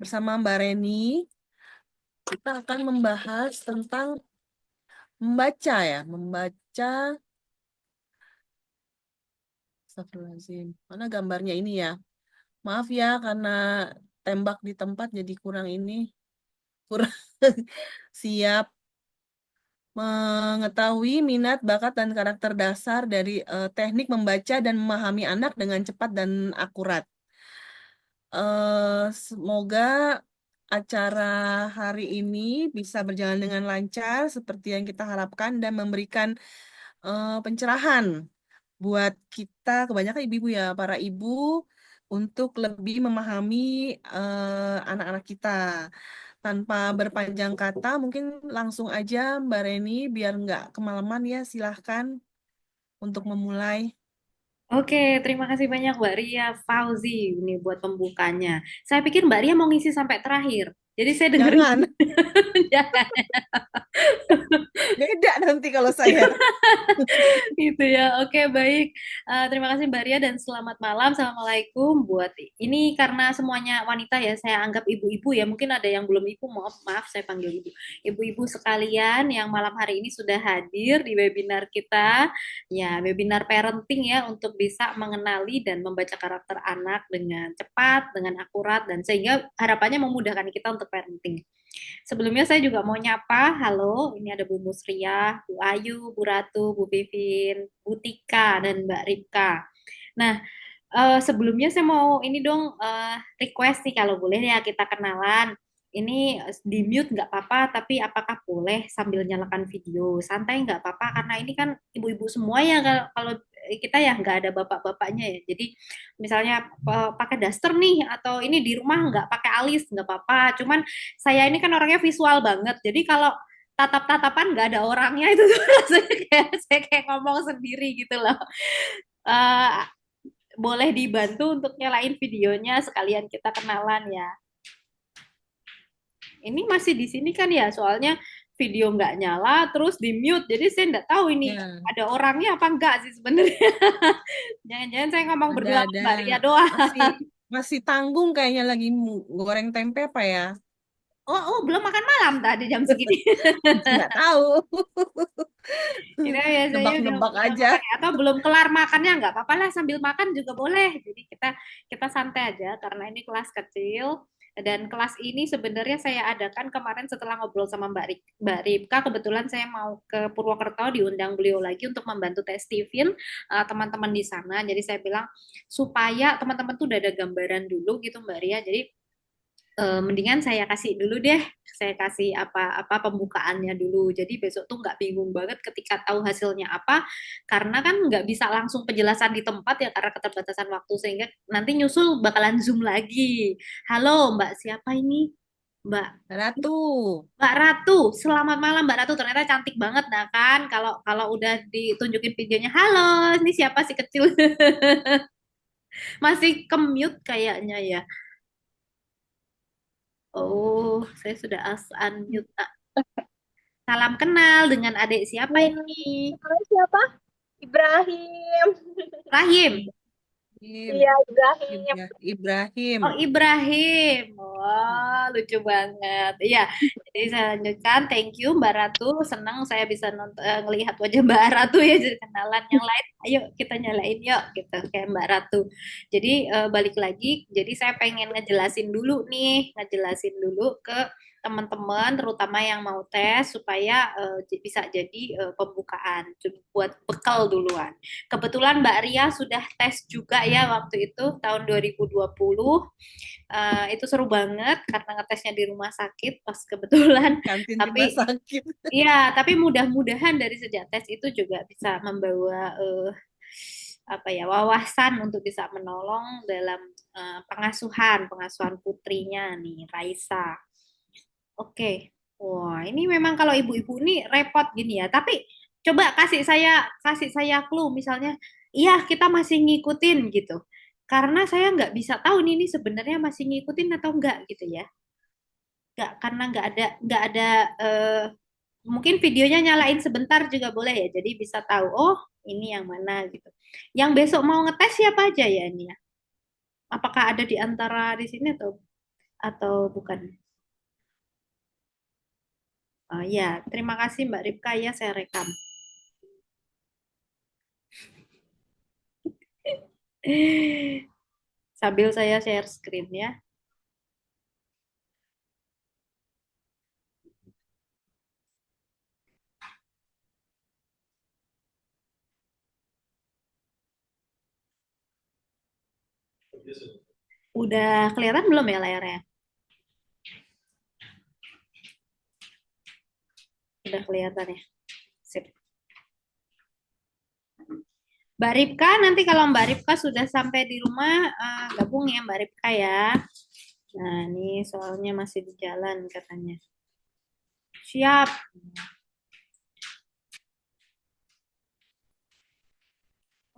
bersama Mbak Reni, kita akan membahas tentang membaca ya, membaca. Astagfirullahaladzim. Mana gambarnya ini ya? Maaf ya, karena tembak di tempat jadi kurang ini, kurang siap mengetahui minat, bakat, dan karakter dasar dari teknik membaca dan memahami anak dengan cepat dan akurat. Semoga acara hari ini bisa berjalan dengan lancar seperti yang kita harapkan dan memberikan pencerahan buat kita, kebanyakan ibu-ibu ya, para ibu untuk lebih memahami anak-anak kita. Tanpa berpanjang kata, mungkin langsung aja Mbak Reni biar nggak kemalaman ya, silahkan untuk memulai. Oke, terima kasih banyak Mbak Ria Fauzi ini buat pembukanya. Saya pikir Mbak Ria mau ngisi sampai terakhir. Jadi saya dengerin. Jangan, Jangan. beda nanti kalau saya. Gitu ya. Oke, baik. Terima kasih Mbak Ria dan selamat malam. Assalamualaikum buat ini karena semuanya wanita ya, saya anggap ibu-ibu ya. Mungkin ada yang belum ibu, maaf, maaf saya panggil ibu. Ibu-ibu sekalian yang malam hari ini sudah hadir di webinar kita. Ya, webinar parenting ya untuk bisa mengenali dan membaca karakter anak dengan cepat, dengan akurat dan sehingga harapannya memudahkan kita untuk parenting. Sebelumnya saya juga mau nyapa, halo, ini ada Bu Musriah, Bu Ayu, Bu Ratu, Bu Vivin, Bu Tika, dan Mbak Ripka. Nah, sebelumnya saya mau ini dong request nih kalau boleh ya kita kenalan. Ini di mute nggak apa-apa, tapi apakah boleh sambil nyalakan video? Santai nggak apa-apa, karena ini kan ibu-ibu semua ya kalau kita ya nggak ada bapak-bapaknya ya. Jadi misalnya pakai daster nih atau ini di rumah nggak pakai alis nggak apa-apa. Cuman saya ini kan orangnya visual banget. Jadi kalau tatap-tatapan nggak ada orangnya itu tuh rasanya kayak saya kayak ngomong sendiri gitu loh. Eh, Boleh dibantu untuk nyalain videonya sekalian kita kenalan ya. Ini masih di sini kan ya, soalnya video nggak nyala terus di mute, jadi saya nggak tahu ini Ya, ada orangnya apa enggak sih sebenarnya. Jangan-jangan saya ngomong berdua sama ada. Mbak Ria doang. Masih masih tanggung kayaknya lagi goreng tempe apa ya? Oh, oh, belum makan malam tadi jam segini. Nggak tahu. Kita biasanya Nebak-nebak udah aja. makan ya, atau belum kelar makannya nggak apa-apa lah sambil makan juga boleh. Jadi kita kita santai aja karena ini kelas kecil dan kelas ini sebenarnya saya adakan kemarin setelah ngobrol sama Mbak Ripka, kebetulan saya mau ke Purwokerto diundang beliau lagi untuk membantu tes Steven teman-teman di sana. Jadi saya bilang supaya teman-teman tuh udah ada gambaran dulu gitu Mbak Ria. Jadi mendingan saya kasih dulu deh, saya kasih apa-apa pembukaannya dulu. Jadi besok tuh nggak bingung banget ketika tahu hasilnya apa, karena kan nggak bisa langsung penjelasan di tempat ya karena keterbatasan waktu sehingga nanti nyusul bakalan Zoom lagi. Halo Mbak, siapa ini? Mbak Ratu. Mbak Ratu, selamat malam Mbak Ratu. Ternyata cantik banget, nah kan? Kalau kalau udah ditunjukin videonya, halo, ini siapa sih kecil? Masih ke-mute kayaknya ya. Oh, saya sudah unmute. Salam kenal dengan adik siapa Iya, ini? namanya siapa? Ibrahim. Rahim. Ibrahim. Iya, Ibrahim. Ibrahim. Oh, Ibrahim. Wah, lucu banget. Iya, jadi saya lanjutkan. Thank you Mbak Ratu. Senang saya bisa nonton, ngelihat wajah Mbak Ratu ya. Jadi kenalan yang lain. Ayo kita nyalain yuk gitu kayak Mbak Ratu. Jadi balik lagi. Jadi saya pengen ngejelasin dulu nih, ngejelasin dulu ke teman-teman terutama yang mau tes supaya bisa jadi pembukaan buat bekal duluan. Kebetulan Mbak Ria sudah tes juga ya waktu itu tahun 2020. Itu seru banget karena ngetesnya di rumah sakit pas kebetulan. Kantin rumah Tapi sakit. iya, tapi mudah-mudahan dari sejak tes itu juga bisa membawa apa ya wawasan untuk bisa menolong dalam pengasuhan pengasuhan putrinya nih Raisa. Oke. Wah, ini memang kalau ibu-ibu ini repot gini ya. Tapi coba kasih saya clue misalnya, iya kita masih ngikutin gitu. Karena saya nggak bisa tahu ini sebenarnya masih ngikutin atau enggak gitu ya. Nggak, karena nggak ada eh, mungkin videonya nyalain sebentar juga boleh ya. Jadi bisa tahu oh ini yang mana gitu. Yang besok mau ngetes siapa aja ya ini ya? Apakah ada di antara di sini atau bukan? Oh, ya, terima kasih Mbak Ripka ya saya rekam. Sambil saya share screen ya. Udah kelihatan belum ya layarnya? Udah kelihatan ya. Sip. Mbak Ripka, nanti kalau Mbak Ripka sudah sampai di rumah, gabung ya Mbak Ripka ya. Nah, ini soalnya masih di jalan katanya. Siap.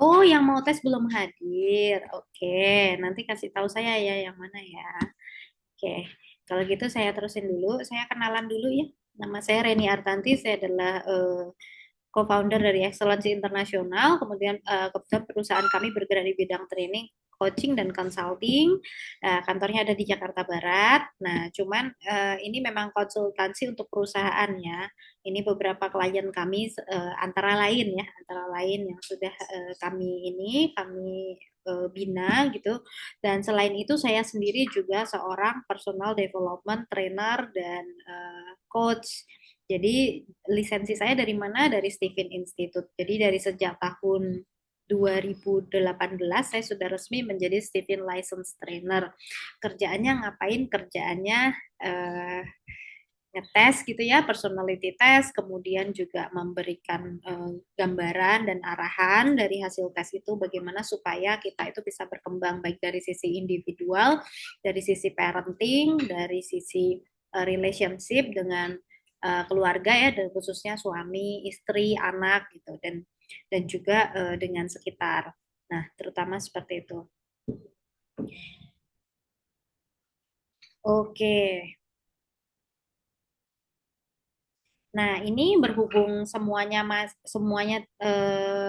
Oh, yang mau tes belum hadir. Oke, nanti kasih tahu saya ya yang mana ya. Oke, kalau gitu saya terusin dulu. Saya kenalan dulu ya. Nama saya Reni Artanti, saya adalah co-founder dari Excellency International. Kemudian kebetulan perusahaan kami bergerak di bidang training, coaching dan consulting. Kantornya ada di Jakarta Barat. Nah, cuman ini memang konsultansi untuk perusahaan ya. Ini beberapa klien kami antara lain yang sudah kami bina gitu. Dan selain itu saya sendiri juga seorang personal development trainer dan coach. Jadi lisensi saya dari mana? Dari Stephen Institute. Jadi dari sejak tahun 2018 saya sudah resmi menjadi Stephen License Trainer. Kerjaannya ngapain? Kerjaannya eh, ngetes gitu ya, personality test, kemudian juga memberikan gambaran dan arahan dari hasil tes itu bagaimana supaya kita itu bisa berkembang baik dari sisi individual, dari sisi parenting, dari sisi relationship dengan keluarga ya, dan khususnya suami, istri, anak gitu, dan juga dengan sekitar. Nah, terutama seperti itu. Oke. Nah, ini berhubung semuanya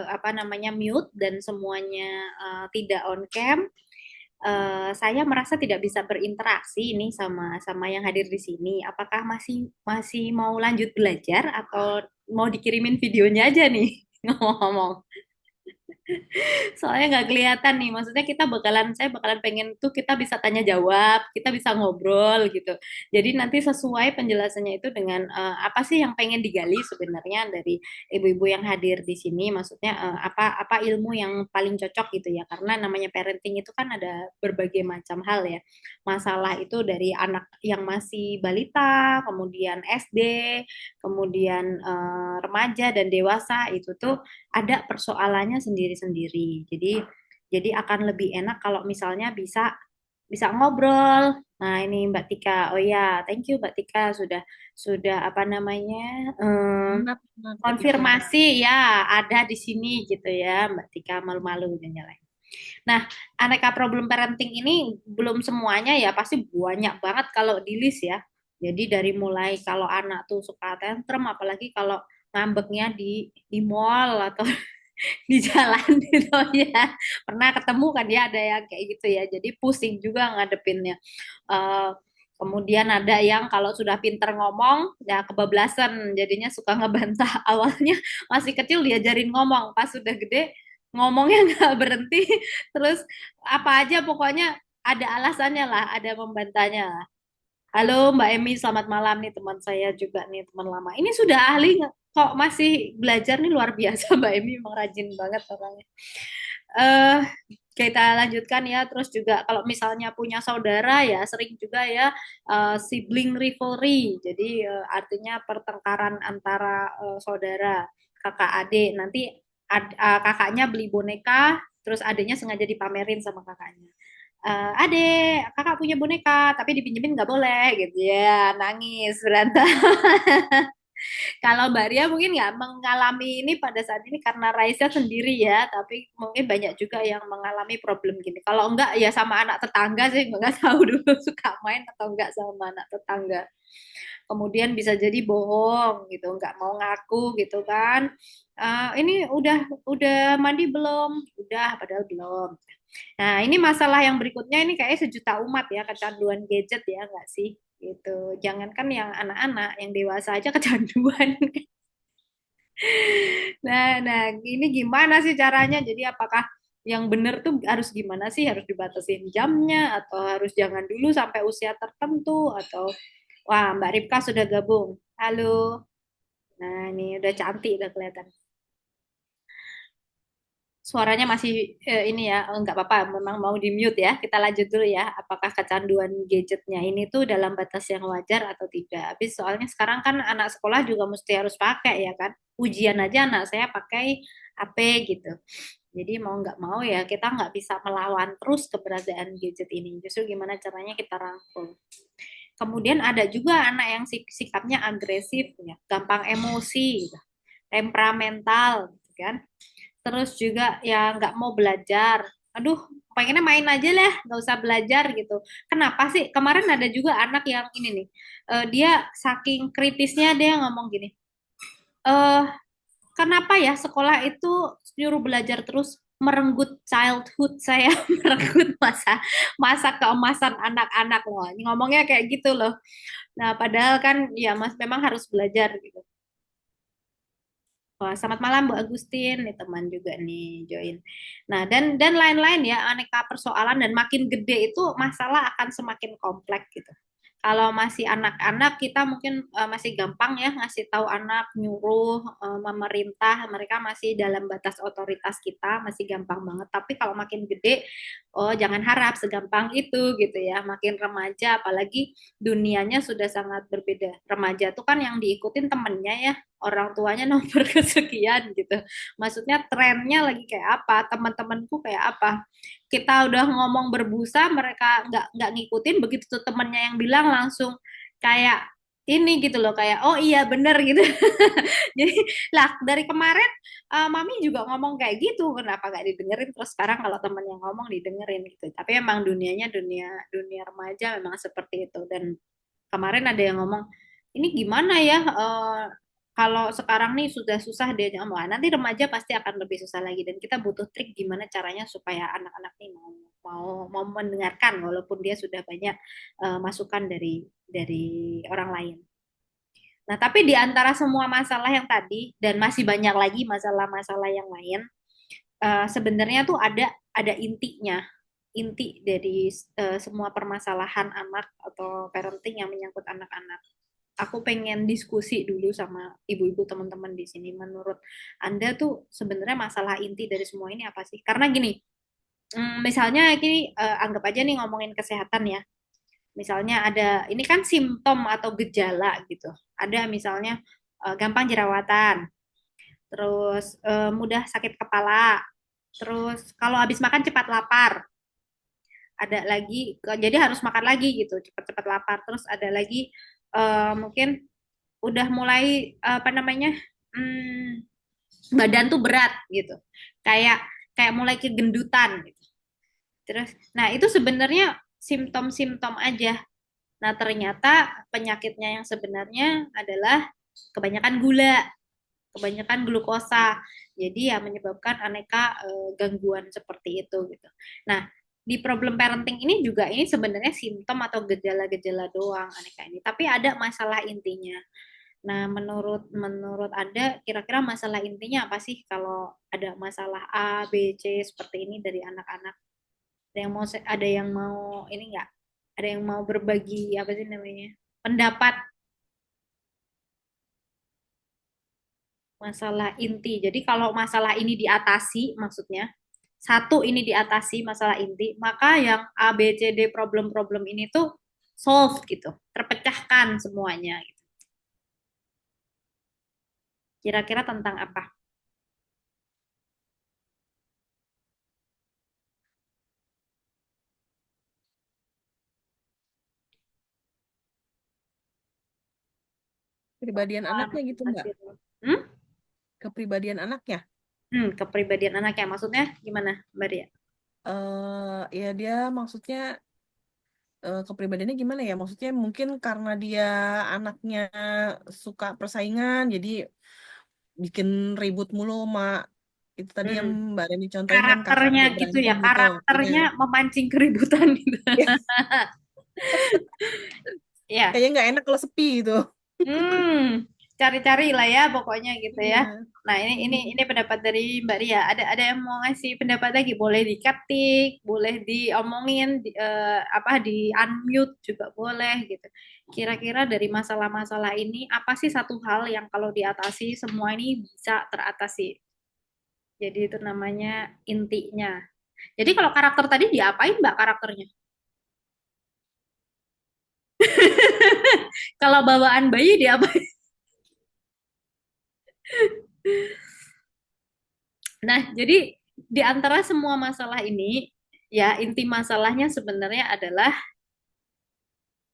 apa namanya mute dan semuanya tidak on cam, saya merasa tidak bisa berinteraksi ini sama sama yang hadir di sini. Apakah masih masih mau lanjut belajar atau mau dikirimin videonya aja nih ngomong-ngomong? Soalnya nggak kelihatan nih, maksudnya saya bakalan pengen tuh kita bisa tanya jawab, kita bisa ngobrol gitu. Jadi nanti sesuai penjelasannya itu dengan apa sih yang pengen digali sebenarnya dari ibu-ibu yang hadir di sini, maksudnya apa ilmu yang paling cocok gitu ya, karena namanya parenting itu kan ada berbagai macam hal ya. Masalah itu dari anak yang masih balita, kemudian SD, kemudian remaja dan dewasa itu tuh ada persoalannya sendiri-sendiri. Jadi akan lebih enak kalau misalnya bisa bisa ngobrol. Nah, ini Mbak Tika. Oh ya, thank you Mbak Tika sudah apa namanya? Benar, benar, Mbak Tika. Konfirmasi ya ada di sini gitu ya Mbak Tika malu-malu dan nyalain. Nah, aneka problem parenting ini belum semuanya ya, pasti banyak banget kalau di list ya. Jadi dari mulai kalau anak tuh suka tantrum, apalagi kalau ngambeknya di mall atau di jalan gitu ya. Pernah ketemu kan ya ada yang kayak gitu ya. Jadi pusing juga ngadepinnya. Eh, Kemudian ada yang kalau sudah pinter ngomong ya kebablasan, jadinya suka ngebantah. Awalnya masih kecil diajarin ngomong, pas sudah gede ngomongnya nggak berhenti, terus apa aja pokoknya ada alasannya lah, ada membantahnya lah. Halo Mbak Emi, selamat malam nih teman saya juga nih teman lama. Ini sudah ahli kok masih belajar nih luar biasa Mbak Emi, emang rajin banget orangnya. eh Kita lanjutkan ya. Terus juga kalau misalnya punya saudara ya sering juga ya sibling rivalry. Jadi artinya pertengkaran antara saudara, kakak adik. Nanti kakaknya beli boneka, terus adiknya sengaja dipamerin sama kakaknya. Adek, kakak punya boneka, tapi dipinjemin nggak boleh gitu ya, nangis berantem. Kalau Mbak Ria mungkin nggak mengalami ini pada saat ini karena Raisa sendiri ya, tapi mungkin banyak juga yang mengalami problem gini. Kalau enggak ya sama anak tetangga sih, nggak tahu dulu suka main atau enggak sama anak tetangga. Kemudian bisa jadi bohong gitu, nggak mau ngaku gitu kan. Ini udah mandi belum? Udah, padahal belum. Nah, ini masalah yang berikutnya ini kayak sejuta umat ya, kecanduan gadget ya, nggak sih? Gitu. Jangankan yang anak-anak, yang dewasa aja kecanduan. Nah, ini gimana sih caranya? Jadi apakah yang benar tuh harus gimana sih? Harus dibatasin jamnya atau harus jangan dulu sampai usia tertentu atau wah, Mbak Ripka sudah gabung. Halo. Nah, ini udah cantik udah kelihatan. Suaranya masih ini ya, nggak apa-apa, memang mau di mute ya. Kita lanjut dulu ya. Apakah kecanduan gadgetnya ini tuh dalam batas yang wajar atau tidak? Habis soalnya sekarang kan anak sekolah juga mesti harus pakai ya kan. Ujian aja anak saya pakai HP gitu. Jadi mau nggak mau ya kita nggak bisa melawan terus keberadaan gadget ini. Justru gimana caranya kita rangkul. Kemudian ada juga anak yang sikapnya agresif, ya, gampang emosi, gitu, temperamental, gitu kan. Terus juga ya nggak mau belajar. Aduh, pengennya main aja lah, nggak usah belajar gitu. Kenapa sih? Kemarin ada juga anak yang ini nih, dia saking kritisnya dia ngomong gini, eh kenapa ya sekolah itu nyuruh belajar terus merenggut childhood saya, merenggut masa masa keemasan anak-anak loh. Ngomongnya kayak gitu loh. Nah, padahal kan ya Mas memang harus belajar gitu. Wah, selamat malam Bu Agustin, nih teman juga nih join. Nah, dan lain-lain ya, aneka persoalan dan makin gede itu masalah akan semakin kompleks gitu. Kalau masih anak-anak kita mungkin masih gampang ya ngasih tahu anak, nyuruh memerintah, mereka masih dalam batas otoritas kita, masih gampang banget. Tapi kalau makin gede, oh jangan harap segampang itu gitu ya. Makin remaja, apalagi dunianya sudah sangat berbeda. Remaja tuh kan yang diikutin temennya ya, orang tuanya nomor kesekian gitu. Maksudnya trennya lagi kayak apa, teman-temanku kayak apa. Kita udah ngomong berbusa, mereka nggak ngikutin, begitu tuh temennya yang bilang langsung kayak ini gitu loh, kayak oh iya bener gitu. Jadi lah dari kemarin mami juga ngomong kayak gitu, kenapa gak didengerin, terus sekarang kalau temen yang ngomong didengerin gitu. Tapi emang dunianya dunia dunia remaja memang seperti itu. Dan kemarin ada yang ngomong ini gimana ya kalau sekarang nih sudah susah dia ngomong, "Ah, nanti remaja pasti akan lebih susah lagi dan kita butuh trik gimana caranya supaya anak-anak nih mau mau mau mendengarkan walaupun dia sudah banyak masukan dari orang lain." Nah, tapi di antara semua masalah yang tadi dan masih banyak lagi masalah-masalah yang lain, sebenarnya tuh ada intinya, inti dari semua permasalahan anak atau parenting yang menyangkut anak-anak. Aku pengen diskusi dulu sama ibu-ibu teman-teman di sini. Menurut Anda tuh sebenarnya masalah inti dari semua ini apa sih? Karena gini, misalnya ini anggap aja nih ngomongin kesehatan ya. Misalnya ada, ini kan simptom atau gejala gitu. Ada misalnya gampang jerawatan, terus mudah sakit kepala, terus kalau habis makan cepat lapar, ada lagi, jadi harus makan lagi gitu, cepat-cepat lapar. Terus ada lagi mungkin udah mulai apa namanya, hmm, badan tuh berat gitu, kayak kayak mulai kegendutan gitu. Terus, nah itu sebenarnya simptom-simptom aja. Nah, ternyata penyakitnya yang sebenarnya adalah kebanyakan gula, kebanyakan glukosa. Jadi ya menyebabkan aneka gangguan seperti itu gitu. Nah, di problem parenting ini juga ini sebenarnya simptom atau gejala-gejala doang aneka ini, tapi ada masalah intinya. Nah, menurut menurut Anda kira-kira masalah intinya apa sih kalau ada masalah A, B, C seperti ini dari anak-anak? Ada yang mau ini nggak? Ada yang mau berbagi apa sih namanya? Pendapat masalah inti. Jadi kalau masalah ini diatasi, maksudnya satu ini diatasi masalah inti, maka yang A, B, C, D problem-problem ini tuh solve gitu, terpecahkan semuanya. Gitu. Kira-kira tentang apa? Kepribadian anaknya gitu, Mbak. Masih- Hmm? Kepribadian anaknya. Kepribadian anaknya maksudnya gimana, Mbak Ria? Ya dia maksudnya kepribadiannya gimana ya? Maksudnya mungkin karena dia anaknya suka persaingan, jadi bikin ribut mulu sama Itu tadi yang Hmm. Mbak Reni contohin kan kakak Karakternya adik gitu berantem ya, gitu. Iya. karakternya memancing keributan gitu. Ya, Kayaknya nggak enak kalau sepi gitu. cari-cari lah ya pokoknya gitu ya. Iya. Nah, Mm. ini pendapat dari Mbak Ria. Ada yang mau ngasih pendapat lagi? Boleh diketik, boleh diomongin, apa di unmute juga boleh gitu. Kira-kira dari masalah-masalah ini apa sih satu hal yang kalau diatasi semua ini bisa teratasi? Jadi itu namanya intinya. Jadi kalau karakter tadi diapain Mbak karakternya? Kalau bawaan bayi diapain? Nah, jadi di antara semua masalah ini, ya inti masalahnya sebenarnya adalah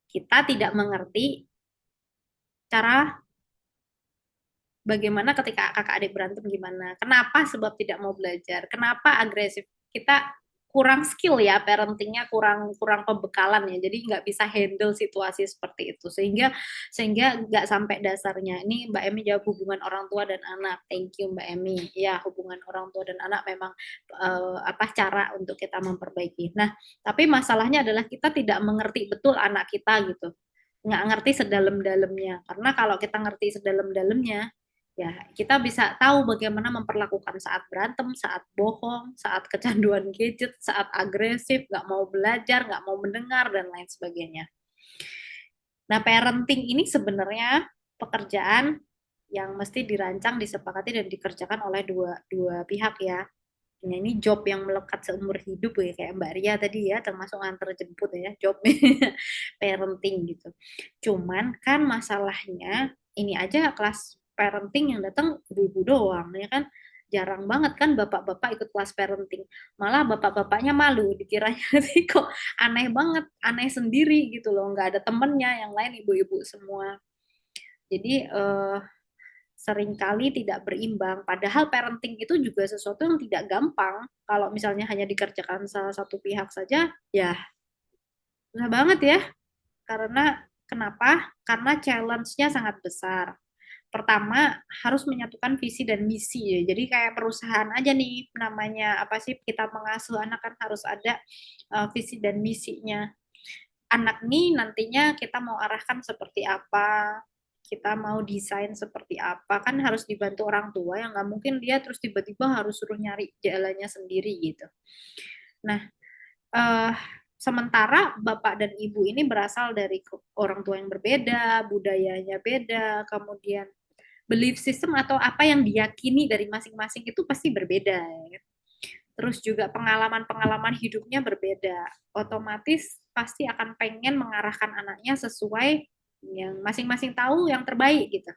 kita tidak mengerti cara bagaimana ketika kakak adik berantem gimana. Kenapa sebab tidak mau belajar? Kenapa agresif? Kita kurang skill ya parentingnya kurang kurang pembekalan ya jadi nggak bisa handle situasi seperti itu sehingga nggak sampai dasarnya ini Mbak Emi jawab hubungan orang tua dan anak. Thank you Mbak Emi. Ya hubungan orang tua dan anak memang apa cara untuk kita memperbaiki. Nah tapi masalahnya adalah kita tidak mengerti betul anak kita gitu, nggak ngerti sedalam-dalamnya karena kalau kita ngerti sedalam-dalamnya ya kita bisa tahu bagaimana memperlakukan saat berantem, saat bohong, saat kecanduan gadget, saat agresif, nggak mau belajar, nggak mau mendengar, dan lain sebagainya. Nah, parenting ini sebenarnya pekerjaan yang mesti dirancang, disepakati, dan dikerjakan oleh dua, dua pihak ya. Nah, ini job yang melekat seumur hidup ya, kayak Mbak Ria tadi ya, termasuk antar jemput ya, job parenting gitu. Cuman kan masalahnya ini aja kelas parenting yang datang ibu-ibu doang ya kan. Jarang banget kan bapak-bapak ikut kelas parenting. Malah bapak-bapaknya malu dikiranya sih kok aneh banget, aneh sendiri gitu loh. Nggak ada temennya, yang lain ibu-ibu semua. Jadi seringkali tidak berimbang. Padahal parenting itu juga sesuatu yang tidak gampang. Kalau misalnya hanya dikerjakan salah satu pihak saja, ya susah banget ya. Karena kenapa? Karena challenge-nya sangat besar. Pertama, harus menyatukan visi dan misi ya. Jadi kayak perusahaan aja nih namanya apa sih kita mengasuh anak kan harus ada visi dan misinya. Anak nih nantinya kita mau arahkan seperti apa, kita mau desain seperti apa, kan harus dibantu orang tua yang nggak mungkin dia terus tiba-tiba harus suruh nyari jalannya sendiri gitu. Nah, eh, sementara bapak dan ibu ini berasal dari orang tua yang berbeda, budayanya beda, kemudian belief system atau apa yang diyakini dari masing-masing itu pasti berbeda. Ya. Terus juga pengalaman-pengalaman hidupnya berbeda. Otomatis pasti akan pengen mengarahkan anaknya sesuai yang masing-masing tahu yang terbaik gitu.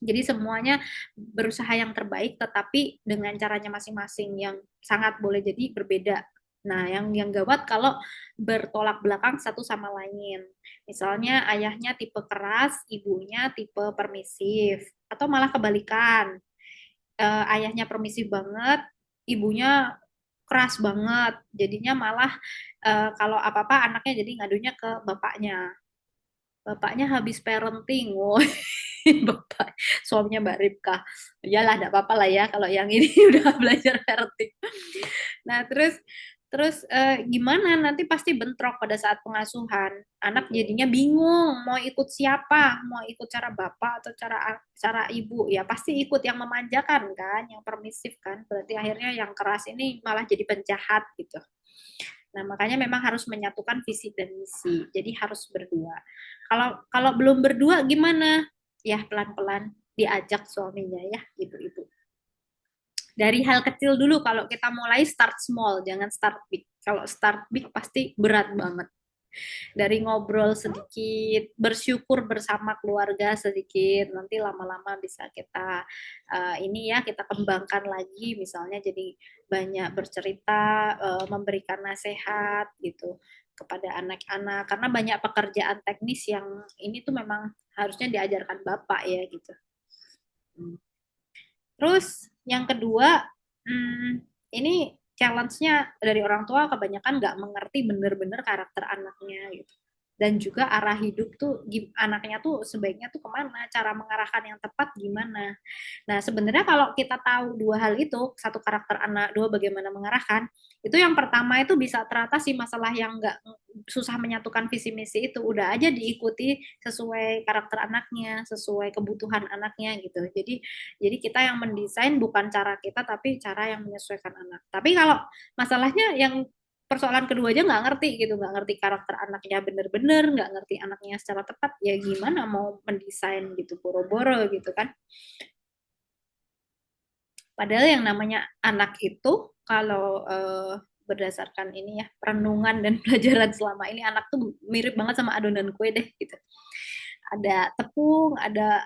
Jadi semuanya berusaha yang terbaik, tetapi dengan caranya masing-masing yang sangat boleh jadi berbeda. Nah, yang gawat kalau bertolak belakang satu sama lain. Misalnya ayahnya tipe keras, ibunya tipe permisif, atau malah kebalikan. Ayahnya permisif banget, ibunya keras banget. Jadinya malah kalau apa-apa anaknya jadi ngadunya ke bapaknya. Bapaknya habis parenting, wow. Bapak suaminya Mbak Ripka. Iyalah, enggak apa-apa lah ya kalau yang ini udah belajar parenting. Nah, terus terus gimana nanti pasti bentrok pada saat pengasuhan. Anak jadinya bingung mau ikut siapa, mau ikut cara bapak atau cara ibu. Ya pasti ikut yang memanjakan kan, yang permisif kan. Berarti akhirnya yang keras ini malah jadi penjahat gitu. Nah, makanya memang harus menyatukan visi dan misi. Jadi harus berdua. Kalau kalau belum berdua gimana? Ya pelan-pelan diajak suaminya ya, ibu-ibu. Dari hal kecil dulu kalau kita mulai start small, jangan start big. Kalau start big pasti berat banget. Dari ngobrol sedikit, bersyukur bersama keluarga sedikit, nanti lama-lama bisa kita ini ya kita kembangkan lagi, misalnya jadi banyak bercerita, memberikan nasihat gitu kepada anak-anak, karena banyak pekerjaan teknis yang ini tuh memang harusnya diajarkan bapak ya gitu. Terus yang kedua, ini challenge-nya dari orang tua kebanyakan nggak mengerti benar-benar karakter anaknya gitu. dan juga arah hidup tuh anaknya tuh sebaiknya tuh kemana, cara mengarahkan yang tepat gimana. Nah, sebenarnya kalau kita tahu dua hal itu, satu karakter anak, dua bagaimana mengarahkan, itu yang pertama itu bisa teratasi masalah yang nggak susah menyatukan visi misi itu. Udah aja diikuti sesuai karakter anaknya, sesuai kebutuhan anaknya gitu. Jadi kita yang mendesain bukan cara kita, tapi cara yang menyesuaikan anak. Tapi kalau masalahnya yang persoalan kedua aja nggak ngerti gitu, nggak ngerti karakter anaknya bener-bener, nggak ngerti anaknya secara tepat, ya gimana mau mendesain gitu, boro-boro gitu kan. Padahal yang namanya anak itu kalau berdasarkan ini ya perenungan dan pelajaran selama ini, anak tuh mirip banget sama adonan kue deh gitu. Ada tepung, ada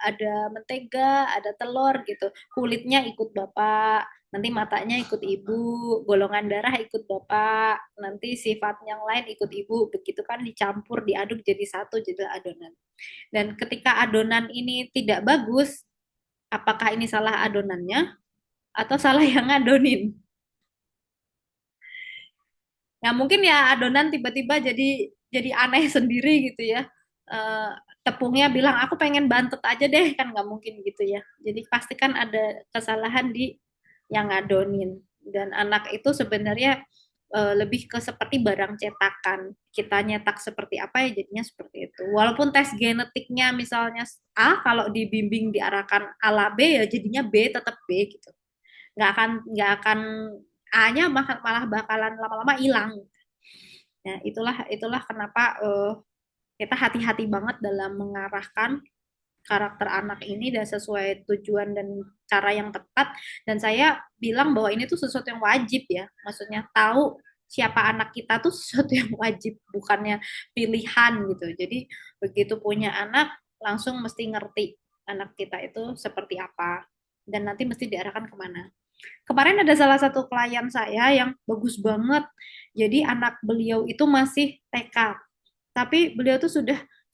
mentega, ada telur gitu. Kulitnya ikut bapak, nanti matanya ikut ibu, golongan darah ikut bapak, nanti sifat yang lain ikut ibu. Begitu kan dicampur, diaduk jadi satu, jadi adonan. Dan ketika adonan ini tidak bagus, apakah ini salah adonannya atau salah yang ngadonin? Ya mungkin ya adonan tiba-tiba jadi aneh sendiri gitu ya. Eh, Tepungnya bilang aku pengen bantet aja deh, kan nggak mungkin gitu ya. Jadi pasti kan ada kesalahan di yang ngadonin. Dan anak itu sebenarnya lebih ke seperti barang cetakan. Kita nyetak seperti apa ya jadinya seperti itu. Walaupun tes genetiknya misalnya A, kalau dibimbing diarahkan ala B ya jadinya B, tetap B gitu. Nggak akan A-nya malah bakalan lama-lama hilang. Nah, itulah kenapa kita hati-hati banget dalam mengarahkan karakter anak ini dan sesuai tujuan dan cara yang tepat. Dan saya bilang bahwa ini tuh sesuatu yang wajib ya. Maksudnya tahu siapa anak kita tuh sesuatu yang wajib, bukannya pilihan gitu. Jadi begitu punya anak langsung mesti ngerti anak kita itu seperti apa dan nanti mesti diarahkan kemana. Kemarin ada salah satu klien saya yang bagus banget. Jadi anak beliau itu masih TK, tapi beliau tuh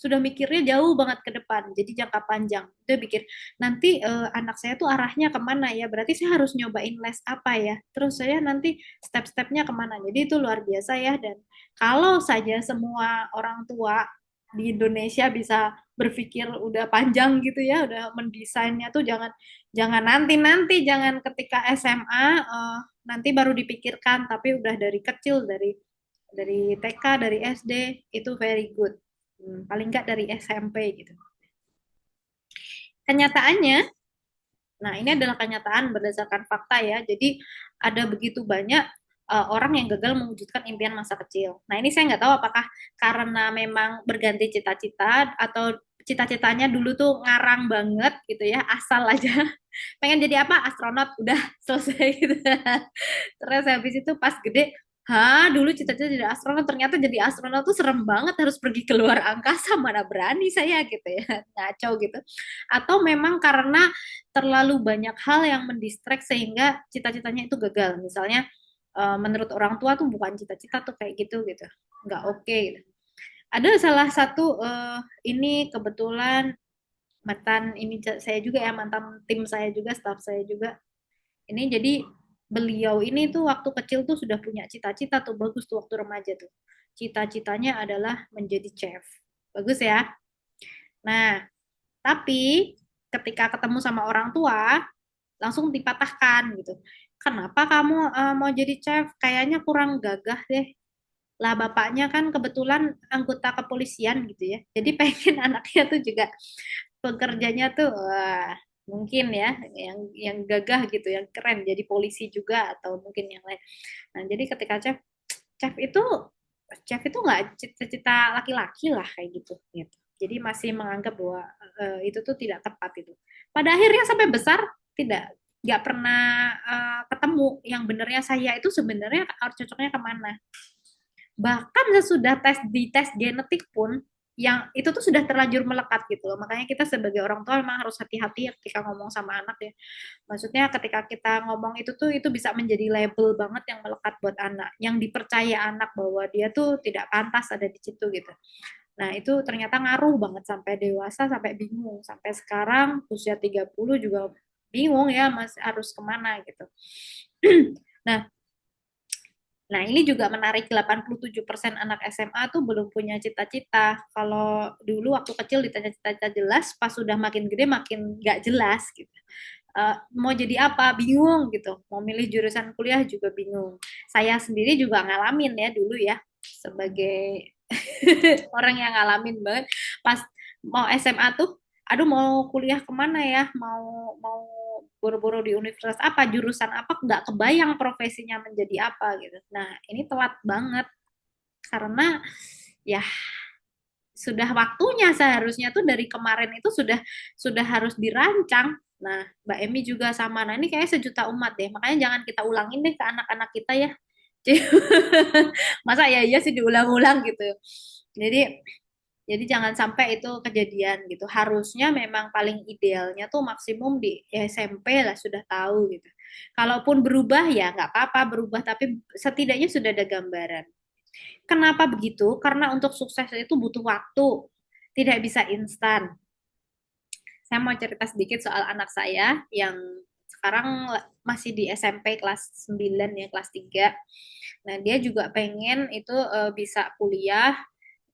sudah mikirnya jauh banget ke depan, jadi jangka panjang. Dia pikir nanti anak saya tuh arahnya kemana ya? Berarti saya harus nyobain les apa ya? Terus saya nanti step-stepnya kemana? Jadi itu luar biasa ya. Dan kalau saja semua orang tua di Indonesia bisa berpikir udah panjang gitu ya, udah mendesainnya tuh jangan jangan nanti-nanti, jangan ketika SMA nanti baru dipikirkan, tapi udah dari kecil, dari TK, dari SD itu very good. Paling nggak dari SMP gitu. Kenyataannya, nah ini adalah kenyataan berdasarkan fakta ya. Jadi ada begitu banyak orang yang gagal mewujudkan impian masa kecil. Nah ini saya nggak tahu apakah karena memang berganti cita-cita atau cita-citanya dulu tuh ngarang banget gitu ya, asal aja pengen jadi apa astronot udah selesai gitu. Terus habis itu pas gede, dulu cita-cita jadi astronot, ternyata jadi astronot tuh serem banget, harus pergi ke luar angkasa, mana berani saya gitu ya, ngaco gitu. Atau memang karena terlalu banyak hal yang mendistract sehingga cita-citanya itu gagal. Misalnya menurut orang tua tuh bukan cita-cita tuh kayak gitu, nggak oke gitu. Ada salah satu ini kebetulan mantan ini saya juga ya, mantan tim saya juga, staff saya juga. Ini jadi beliau ini tuh waktu kecil tuh sudah punya cita-cita tuh bagus tuh waktu remaja tuh. Cita-citanya adalah menjadi chef. Bagus ya. Nah, tapi ketika ketemu sama orang tua langsung dipatahkan gitu. Kenapa kamu mau jadi chef? Kayaknya kurang gagah deh. Lah bapaknya kan kebetulan anggota kepolisian gitu ya. Jadi pengen anaknya tuh juga pekerjanya tuh wah, mungkin ya yang gagah gitu, yang keren jadi polisi juga atau mungkin yang lain. Nah, jadi ketika chef itu chef itu nggak cita-cita laki-laki lah kayak gitu gitu. Jadi masih menganggap bahwa itu tuh tidak tepat itu. Pada akhirnya sampai besar tidak nggak pernah ketemu yang benarnya saya itu sebenarnya harus cocoknya kemana. Bahkan sesudah tes genetik pun yang itu tuh sudah terlanjur melekat gitu loh. Makanya kita sebagai orang tua memang harus hati-hati ya ketika ngomong sama anak ya. Maksudnya ketika kita ngomong itu tuh itu bisa menjadi label banget yang melekat buat anak, yang dipercaya anak bahwa dia tuh tidak pantas ada di situ gitu. Nah, itu ternyata ngaruh banget sampai dewasa, sampai bingung. Sampai sekarang usia 30 juga bingung ya, Mas harus kemana gitu. Nah, Nah, ini juga menarik, 87% anak SMA tuh belum punya cita-cita. Kalau dulu waktu kecil ditanya cita-cita jelas, pas sudah makin gede makin nggak jelas gitu. Mau jadi apa? Bingung gitu. Mau milih jurusan kuliah juga bingung. Saya sendiri juga ngalamin ya dulu ya, sebagai orang yang ngalamin banget. Pas mau SMA tuh, aduh mau kuliah kemana ya? Mau buru-buru di universitas apa, jurusan apa, nggak kebayang profesinya menjadi apa gitu. Nah, ini telat banget karena ya sudah waktunya, seharusnya tuh dari kemarin itu sudah harus dirancang. Nah, Mbak Emi juga sama. Nah, ini kayak sejuta umat deh. Makanya jangan kita ulangin deh ke anak-anak kita ya. Masa ya iya sih diulang-ulang gitu. Jadi jadi jangan sampai itu kejadian gitu. Harusnya memang paling idealnya tuh maksimum di SMP lah sudah tahu gitu. Kalaupun berubah ya nggak apa-apa berubah, tapi setidaknya sudah ada gambaran. Kenapa begitu? Karena untuk sukses itu butuh waktu, tidak bisa instan. Saya mau cerita sedikit soal anak saya yang sekarang masih di SMP kelas 9 ya, kelas 3. Nah, dia juga pengen itu bisa kuliah,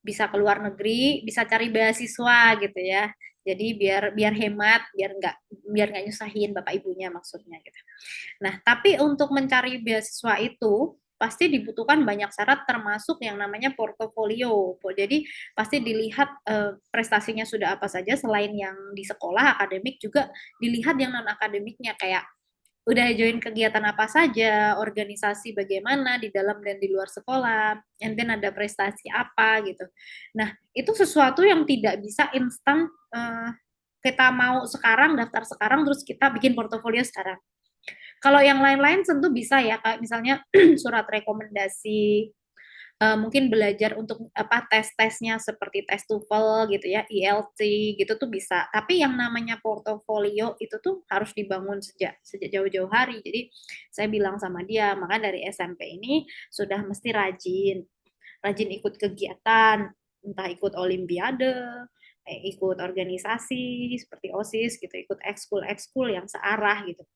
bisa keluar negeri, bisa cari beasiswa gitu ya. Jadi biar biar hemat, biar nggak nyusahin bapak ibunya maksudnya gitu. Nah, tapi untuk mencari beasiswa itu pasti dibutuhkan banyak syarat termasuk yang namanya portofolio. Jadi pasti dilihat prestasinya sudah apa saja selain yang di sekolah akademik, juga dilihat yang non akademiknya kayak udah join kegiatan apa saja, organisasi bagaimana di dalam dan di luar sekolah, and then ada prestasi apa gitu. Nah, itu sesuatu yang tidak bisa instan kita mau sekarang, daftar sekarang, terus kita bikin portofolio sekarang. Kalau yang lain-lain tentu bisa ya, kayak misalnya surat rekomendasi, mungkin belajar untuk apa tes-tesnya seperti tes TOEFL gitu ya, IELTS gitu tuh bisa. Tapi yang namanya portofolio itu tuh harus dibangun sejak sejak jauh-jauh hari. Jadi saya bilang sama dia, maka dari SMP ini sudah mesti rajin, rajin ikut kegiatan, entah ikut olimpiade, ikut organisasi seperti OSIS gitu, ikut ekskul-ekskul yang searah gitu.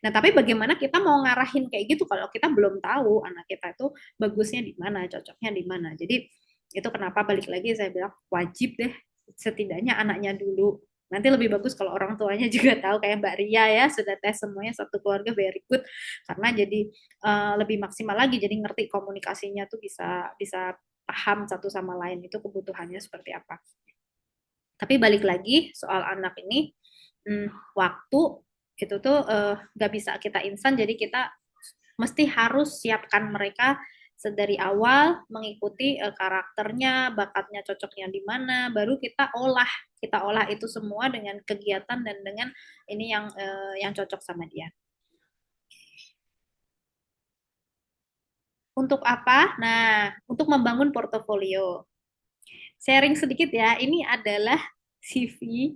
Nah, tapi bagaimana kita mau ngarahin kayak gitu kalau kita belum tahu anak kita itu bagusnya di mana, cocoknya di mana. Jadi itu kenapa balik lagi saya bilang wajib deh setidaknya anaknya dulu. Nanti lebih bagus kalau orang tuanya juga tahu kayak Mbak Ria ya, sudah tes semuanya satu keluarga, very good, karena jadi lebih maksimal lagi, jadi ngerti komunikasinya tuh bisa bisa paham satu sama lain itu kebutuhannya seperti apa. Tapi balik lagi soal anak ini, waktu itu tuh nggak bisa kita instan, jadi kita mesti harus siapkan mereka sedari awal, mengikuti karakternya, bakatnya, cocoknya di mana, baru kita olah itu semua dengan kegiatan dan dengan ini yang cocok sama dia. Untuk apa? Nah, untuk membangun portofolio. Sharing sedikit ya, ini adalah CV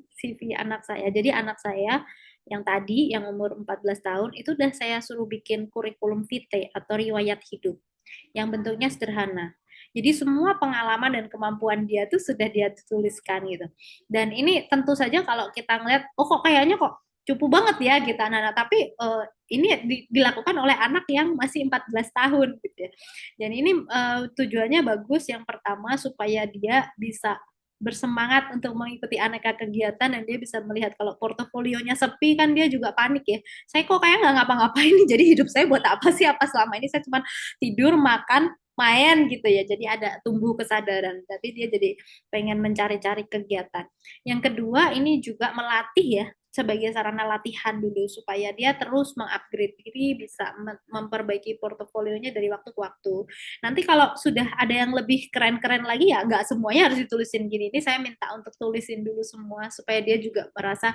anak saya. Jadi anak saya yang tadi, yang umur 14 tahun, itu udah saya suruh bikin kurikulum vitae atau riwayat hidup yang bentuknya sederhana. Jadi semua pengalaman dan kemampuan dia tuh sudah dia tuliskan gitu. Dan ini tentu saja kalau kita ngeliat, oh kok kayaknya kok cupu banget ya gitu anak-anak. Tapi ini dilakukan oleh anak yang masih 14 tahun gitu ya. Dan ini tujuannya bagus. Yang pertama supaya dia bisa bersemangat untuk mengikuti aneka kegiatan, dan dia bisa melihat kalau portofolionya sepi kan dia juga panik ya. Saya kok kayak nggak ngapa-ngapain nih, jadi hidup saya buat apa sih? Apa selama ini saya cuma tidur, makan, main gitu ya. Jadi ada tumbuh kesadaran, tapi dia jadi pengen mencari-cari kegiatan. Yang kedua ini juga melatih ya, sebagai sarana latihan dulu supaya dia terus mengupgrade diri, bisa memperbaiki portofolionya dari waktu ke waktu. Nanti kalau sudah ada yang lebih keren-keren lagi ya nggak semuanya harus ditulisin gini. Ini saya minta untuk tulisin dulu semua supaya dia juga merasa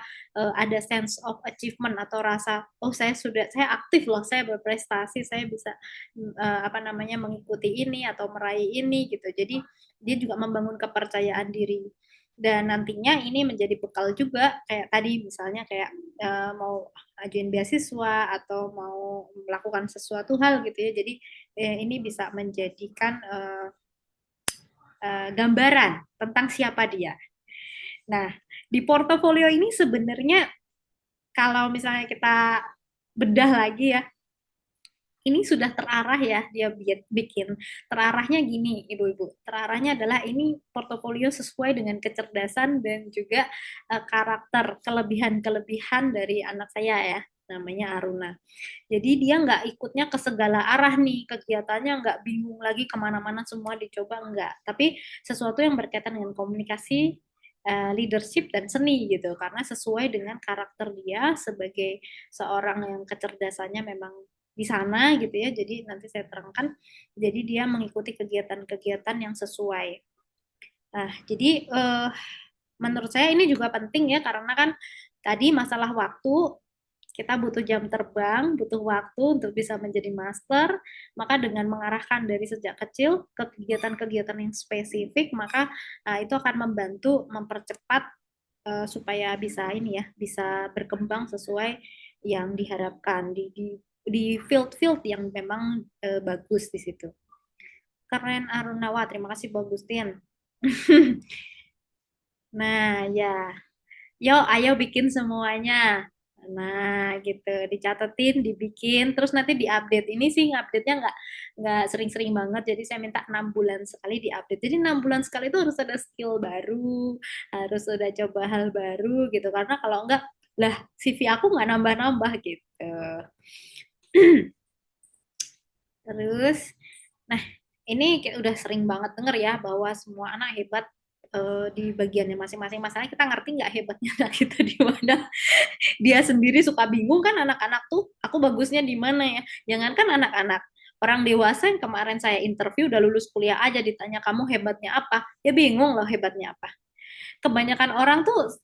ada sense of achievement atau rasa oh saya aktif loh, saya berprestasi, saya bisa apa namanya mengikuti ini atau meraih ini gitu. Jadi dia juga membangun kepercayaan diri, dan nantinya ini menjadi bekal juga kayak tadi misalnya kayak mau ajuin beasiswa atau mau melakukan sesuatu hal gitu ya. Jadi ini bisa menjadikan gambaran tentang siapa dia. Nah, di portofolio ini sebenarnya kalau misalnya kita bedah lagi ya, ini sudah terarah ya, dia bikin terarahnya gini, ibu-ibu. Terarahnya adalah ini portofolio sesuai dengan kecerdasan dan juga karakter, kelebihan-kelebihan dari anak saya ya, namanya Aruna. Jadi dia nggak ikutnya ke segala arah nih, kegiatannya nggak bingung lagi kemana-mana semua dicoba, nggak. Tapi sesuatu yang berkaitan dengan komunikasi, leadership, dan seni gitu. Karena sesuai dengan karakter dia sebagai seorang yang kecerdasannya memang di sana gitu ya. Jadi nanti saya terangkan, jadi dia mengikuti kegiatan-kegiatan yang sesuai. Nah, jadi menurut saya ini juga penting ya, karena kan tadi masalah waktu, kita butuh jam terbang, butuh waktu untuk bisa menjadi master, maka dengan mengarahkan dari sejak kecil ke kegiatan-kegiatan yang spesifik, maka itu akan membantu mempercepat supaya bisa ini ya, bisa berkembang sesuai yang diharapkan di field-field yang memang bagus di situ. Keren Arunawa, terima kasih Bu Agustin. Nah, ya. Yo, ayo bikin semuanya. Nah, gitu. Dicatetin, dibikin, terus nanti diupdate. Ini sih ngupdate-nya nggak sering-sering banget, jadi saya minta 6 bulan sekali diupdate. Jadi 6 bulan sekali itu harus ada skill baru, harus udah coba hal baru gitu. Karena kalau enggak, lah CV aku nggak nambah-nambah gitu. Terus, nah ini kayak udah sering banget denger ya bahwa semua anak hebat di bagiannya masing-masing. Masalahnya kita ngerti nggak hebatnya anak kita di mana. Dia sendiri suka bingung kan, anak-anak tuh aku bagusnya di mana ya. Jangankan anak-anak, orang dewasa yang kemarin saya interview udah lulus kuliah aja ditanya kamu hebatnya apa, ya bingung loh hebatnya apa. Kebanyakan orang tuh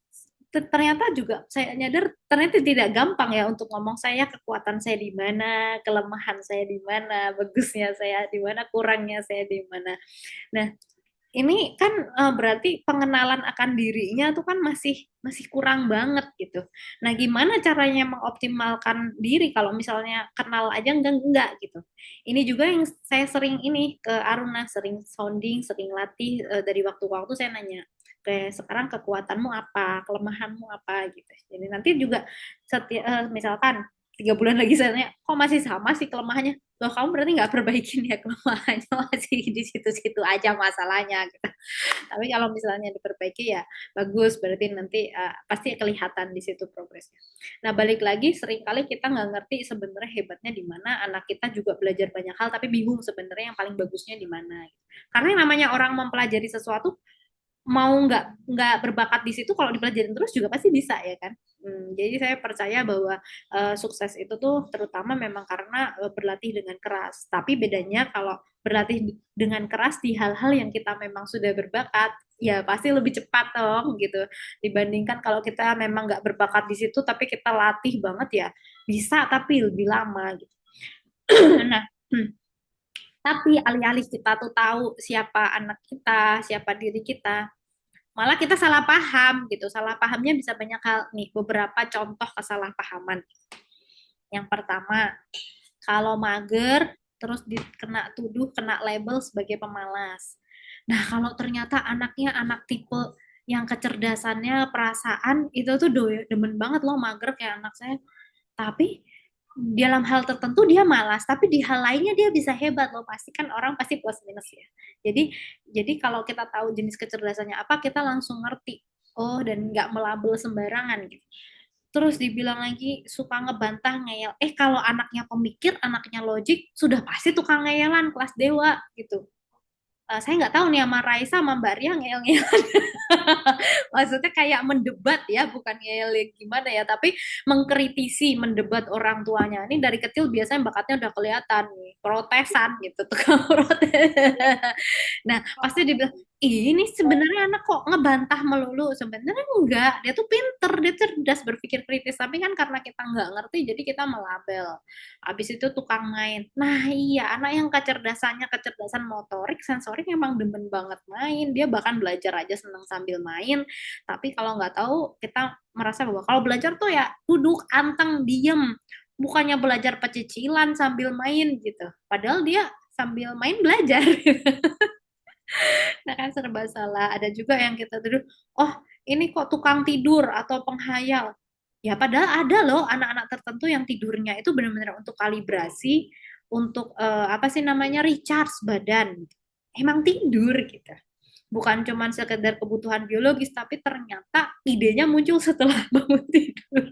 ternyata juga saya nyadar ternyata tidak gampang ya untuk ngomong saya kekuatan saya di mana, kelemahan saya di mana, bagusnya saya di mana, kurangnya saya di mana. Nah, ini kan berarti pengenalan akan dirinya tuh kan masih masih kurang banget gitu. Nah, gimana caranya mengoptimalkan diri kalau misalnya kenal aja enggak gitu. Ini juga yang saya sering ini ke Aruna, sering sounding, sering latih dari waktu ke waktu saya nanya, kayak sekarang kekuatanmu apa, kelemahanmu apa gitu. Jadi nanti juga misalkan 3 bulan lagi saya tanya, kok masih sama sih kelemahannya? Loh, kamu berarti nggak perbaikin ya kelemahannya, masih di situ-situ aja masalahnya gitu. Tapi kalau misalnya diperbaiki ya bagus, berarti nanti pasti kelihatan di situ progresnya. Nah, balik lagi seringkali kita nggak ngerti sebenarnya hebatnya di mana, anak kita juga belajar banyak hal tapi bingung sebenarnya yang paling bagusnya di mana. Karena yang namanya orang mempelajari sesuatu, mau nggak berbakat di situ, kalau dipelajarin terus juga pasti bisa ya kan. Jadi saya percaya bahwa sukses itu tuh terutama memang karena berlatih dengan keras. Tapi bedanya kalau berlatih dengan keras di hal-hal yang kita memang sudah berbakat, ya pasti lebih cepat dong gitu. Dibandingkan kalau kita memang nggak berbakat di situ, tapi kita latih banget ya bisa, tapi lebih lama gitu. Nah, tapi alih-alih kita tuh tahu siapa anak kita, siapa diri kita, malah kita salah paham gitu. Salah pahamnya bisa banyak hal nih, beberapa contoh kesalahpahaman. Yang pertama, kalau mager terus dikena tuduh, kena label sebagai pemalas. Nah, kalau ternyata anaknya anak tipe yang kecerdasannya perasaan itu tuh demen banget loh mager kayak anak saya. Tapi dalam hal tertentu dia malas, tapi di hal lainnya dia bisa hebat loh. Pasti kan orang pasti plus minus ya. Jadi kalau kita tahu jenis kecerdasannya apa, kita langsung ngerti. Oh, dan nggak melabel sembarangan gitu. Terus dibilang lagi suka ngebantah ngeyel. Kalau anaknya pemikir, anaknya logik, sudah pasti tukang ngeyelan kelas dewa gitu. Saya nggak tahu nih sama Raisa sama Mbak Ria ngeyel-ngeyel. Maksudnya kayak mendebat ya, bukan ngeyel gimana ya, tapi mengkritisi, mendebat orang tuanya. Ini dari kecil biasanya bakatnya udah kelihatan nih, protesan gitu, tukang protes. Nah, pasti dibilang, ini sebenarnya anak kok ngebantah melulu. Sebenarnya enggak, dia tuh pinter, dia cerdas berpikir kritis. Tapi kan karena kita nggak ngerti, jadi kita melabel. Habis itu tukang main. Nah iya, anak yang kecerdasan motorik, sensorik emang demen banget main. Dia bahkan belajar aja seneng sambil main. Tapi kalau nggak tahu, kita merasa bahwa kalau belajar tuh ya duduk, anteng, diem. Bukannya belajar pecicilan sambil main gitu. Padahal dia sambil main belajar. Nah kan serba salah. Ada juga yang kita tuduh, oh ini kok tukang tidur atau penghayal. Ya padahal ada loh anak-anak tertentu yang tidurnya itu benar-benar untuk kalibrasi, untuk apa sih namanya recharge badan. Emang tidur gitu. Bukan cuman sekedar kebutuhan biologis, tapi ternyata idenya muncul setelah bangun tidur.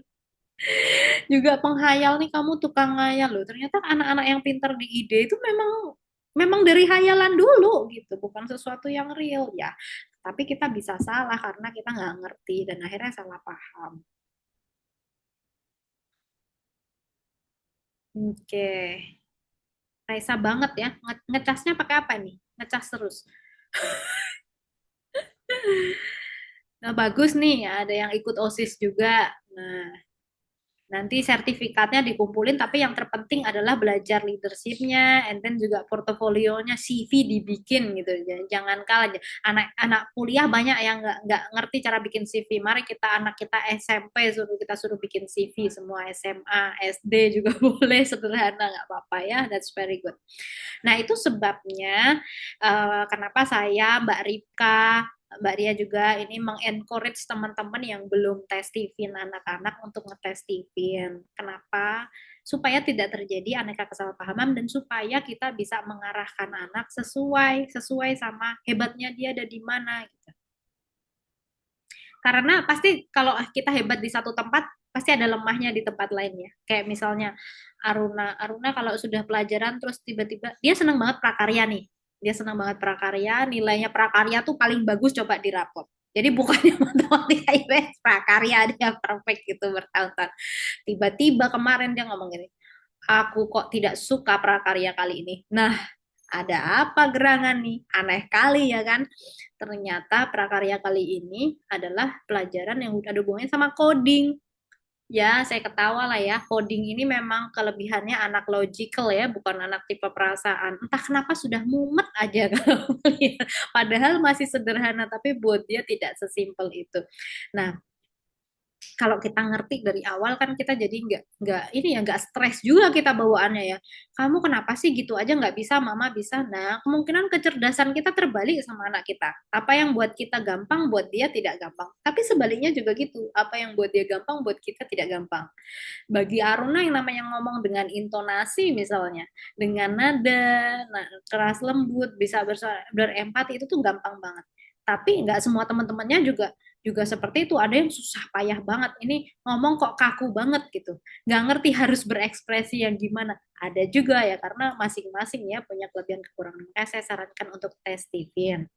Juga penghayal nih, kamu tukang ngayal loh. Ternyata anak-anak yang pintar di ide itu memang memang dari hayalan dulu gitu, bukan sesuatu yang real ya. Tapi kita bisa salah karena kita nggak ngerti dan akhirnya salah paham. Oke, Raisa banget ya. Ngecasnya pakai apa nih? Ngecas terus. Nah, bagus nih, ada yang ikut OSIS juga. Nah, nanti sertifikatnya dikumpulin, tapi yang terpenting adalah belajar leadershipnya, and then juga portofolionya, CV dibikin gitu. Jangan kalah. Anak-anak kuliah banyak yang nggak ngerti cara bikin CV. Mari kita anak kita SMP kita suruh bikin CV semua, SMA, SD juga boleh sederhana nggak apa-apa ya. That's very good. Nah, itu sebabnya kenapa saya, Mbak Ripka, Mbak Ria juga ini mengencourage teman-teman yang belum tes TVIN anak-anak untuk ngetes TVIN. Kenapa? Supaya tidak terjadi aneka kesalahpahaman dan supaya kita bisa mengarahkan anak sesuai sama hebatnya dia ada di mana gitu. Karena pasti kalau kita hebat di satu tempat, pasti ada lemahnya di tempat lain ya. Kayak misalnya Aruna kalau sudah pelajaran terus tiba-tiba dia senang banget prakarya nih. Dia senang banget prakarya, nilainya prakarya tuh paling bagus coba di rapot. Jadi bukannya matematika IPS prakarya dia perfect gitu bertahun-tahun. Tiba-tiba kemarin dia ngomong gini, aku kok tidak suka prakarya kali ini. Nah, ada apa gerangan nih? Aneh kali ya kan? Ternyata prakarya kali ini adalah pelajaran yang ada hubungannya sama coding. Ya, saya ketawa lah ya. Coding ini memang kelebihannya anak logical ya, bukan anak tipe perasaan. Entah kenapa sudah mumet aja kalau melihat. Padahal masih sederhana, tapi buat dia tidak sesimpel itu. Nah, kalau kita ngerti dari awal kan kita jadi nggak ini ya nggak stres juga kita bawaannya ya. Kamu kenapa sih gitu aja nggak bisa, mama bisa. Nah, kemungkinan kecerdasan kita terbalik sama anak kita. Apa yang buat kita gampang buat dia tidak gampang, tapi sebaliknya juga gitu, apa yang buat dia gampang buat kita tidak gampang. Bagi Aruna yang namanya ngomong dengan intonasi misalnya, dengan nada keras lembut, bisa berempati, itu tuh gampang banget. Tapi nggak semua teman-temannya juga juga seperti itu. Ada yang susah payah banget. Ini ngomong kok kaku banget gitu. Nggak ngerti harus berekspresi yang gimana. Ada juga ya, karena masing-masing ya punya kelebihan kekurangan. Makanya saya sarankan untuk tes TVIN.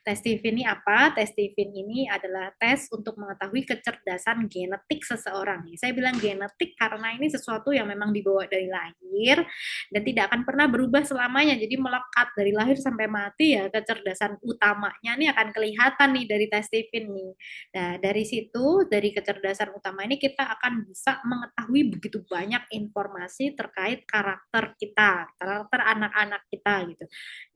Tes TVIN ini apa? Tes TVIN ini adalah tes untuk mengetahui kecerdasan genetik seseorang. Saya bilang genetik karena ini sesuatu yang memang dibawa dari lahir dan tidak akan pernah berubah selamanya. Jadi melekat dari lahir sampai mati ya, kecerdasan utamanya ini akan kelihatan nih dari tes TVIN nih. Nah, dari situ, dari kecerdasan utama ini kita akan bisa mengetahui begitu banyak informasi terkait karakter kita, karakter anak-anak kita gitu.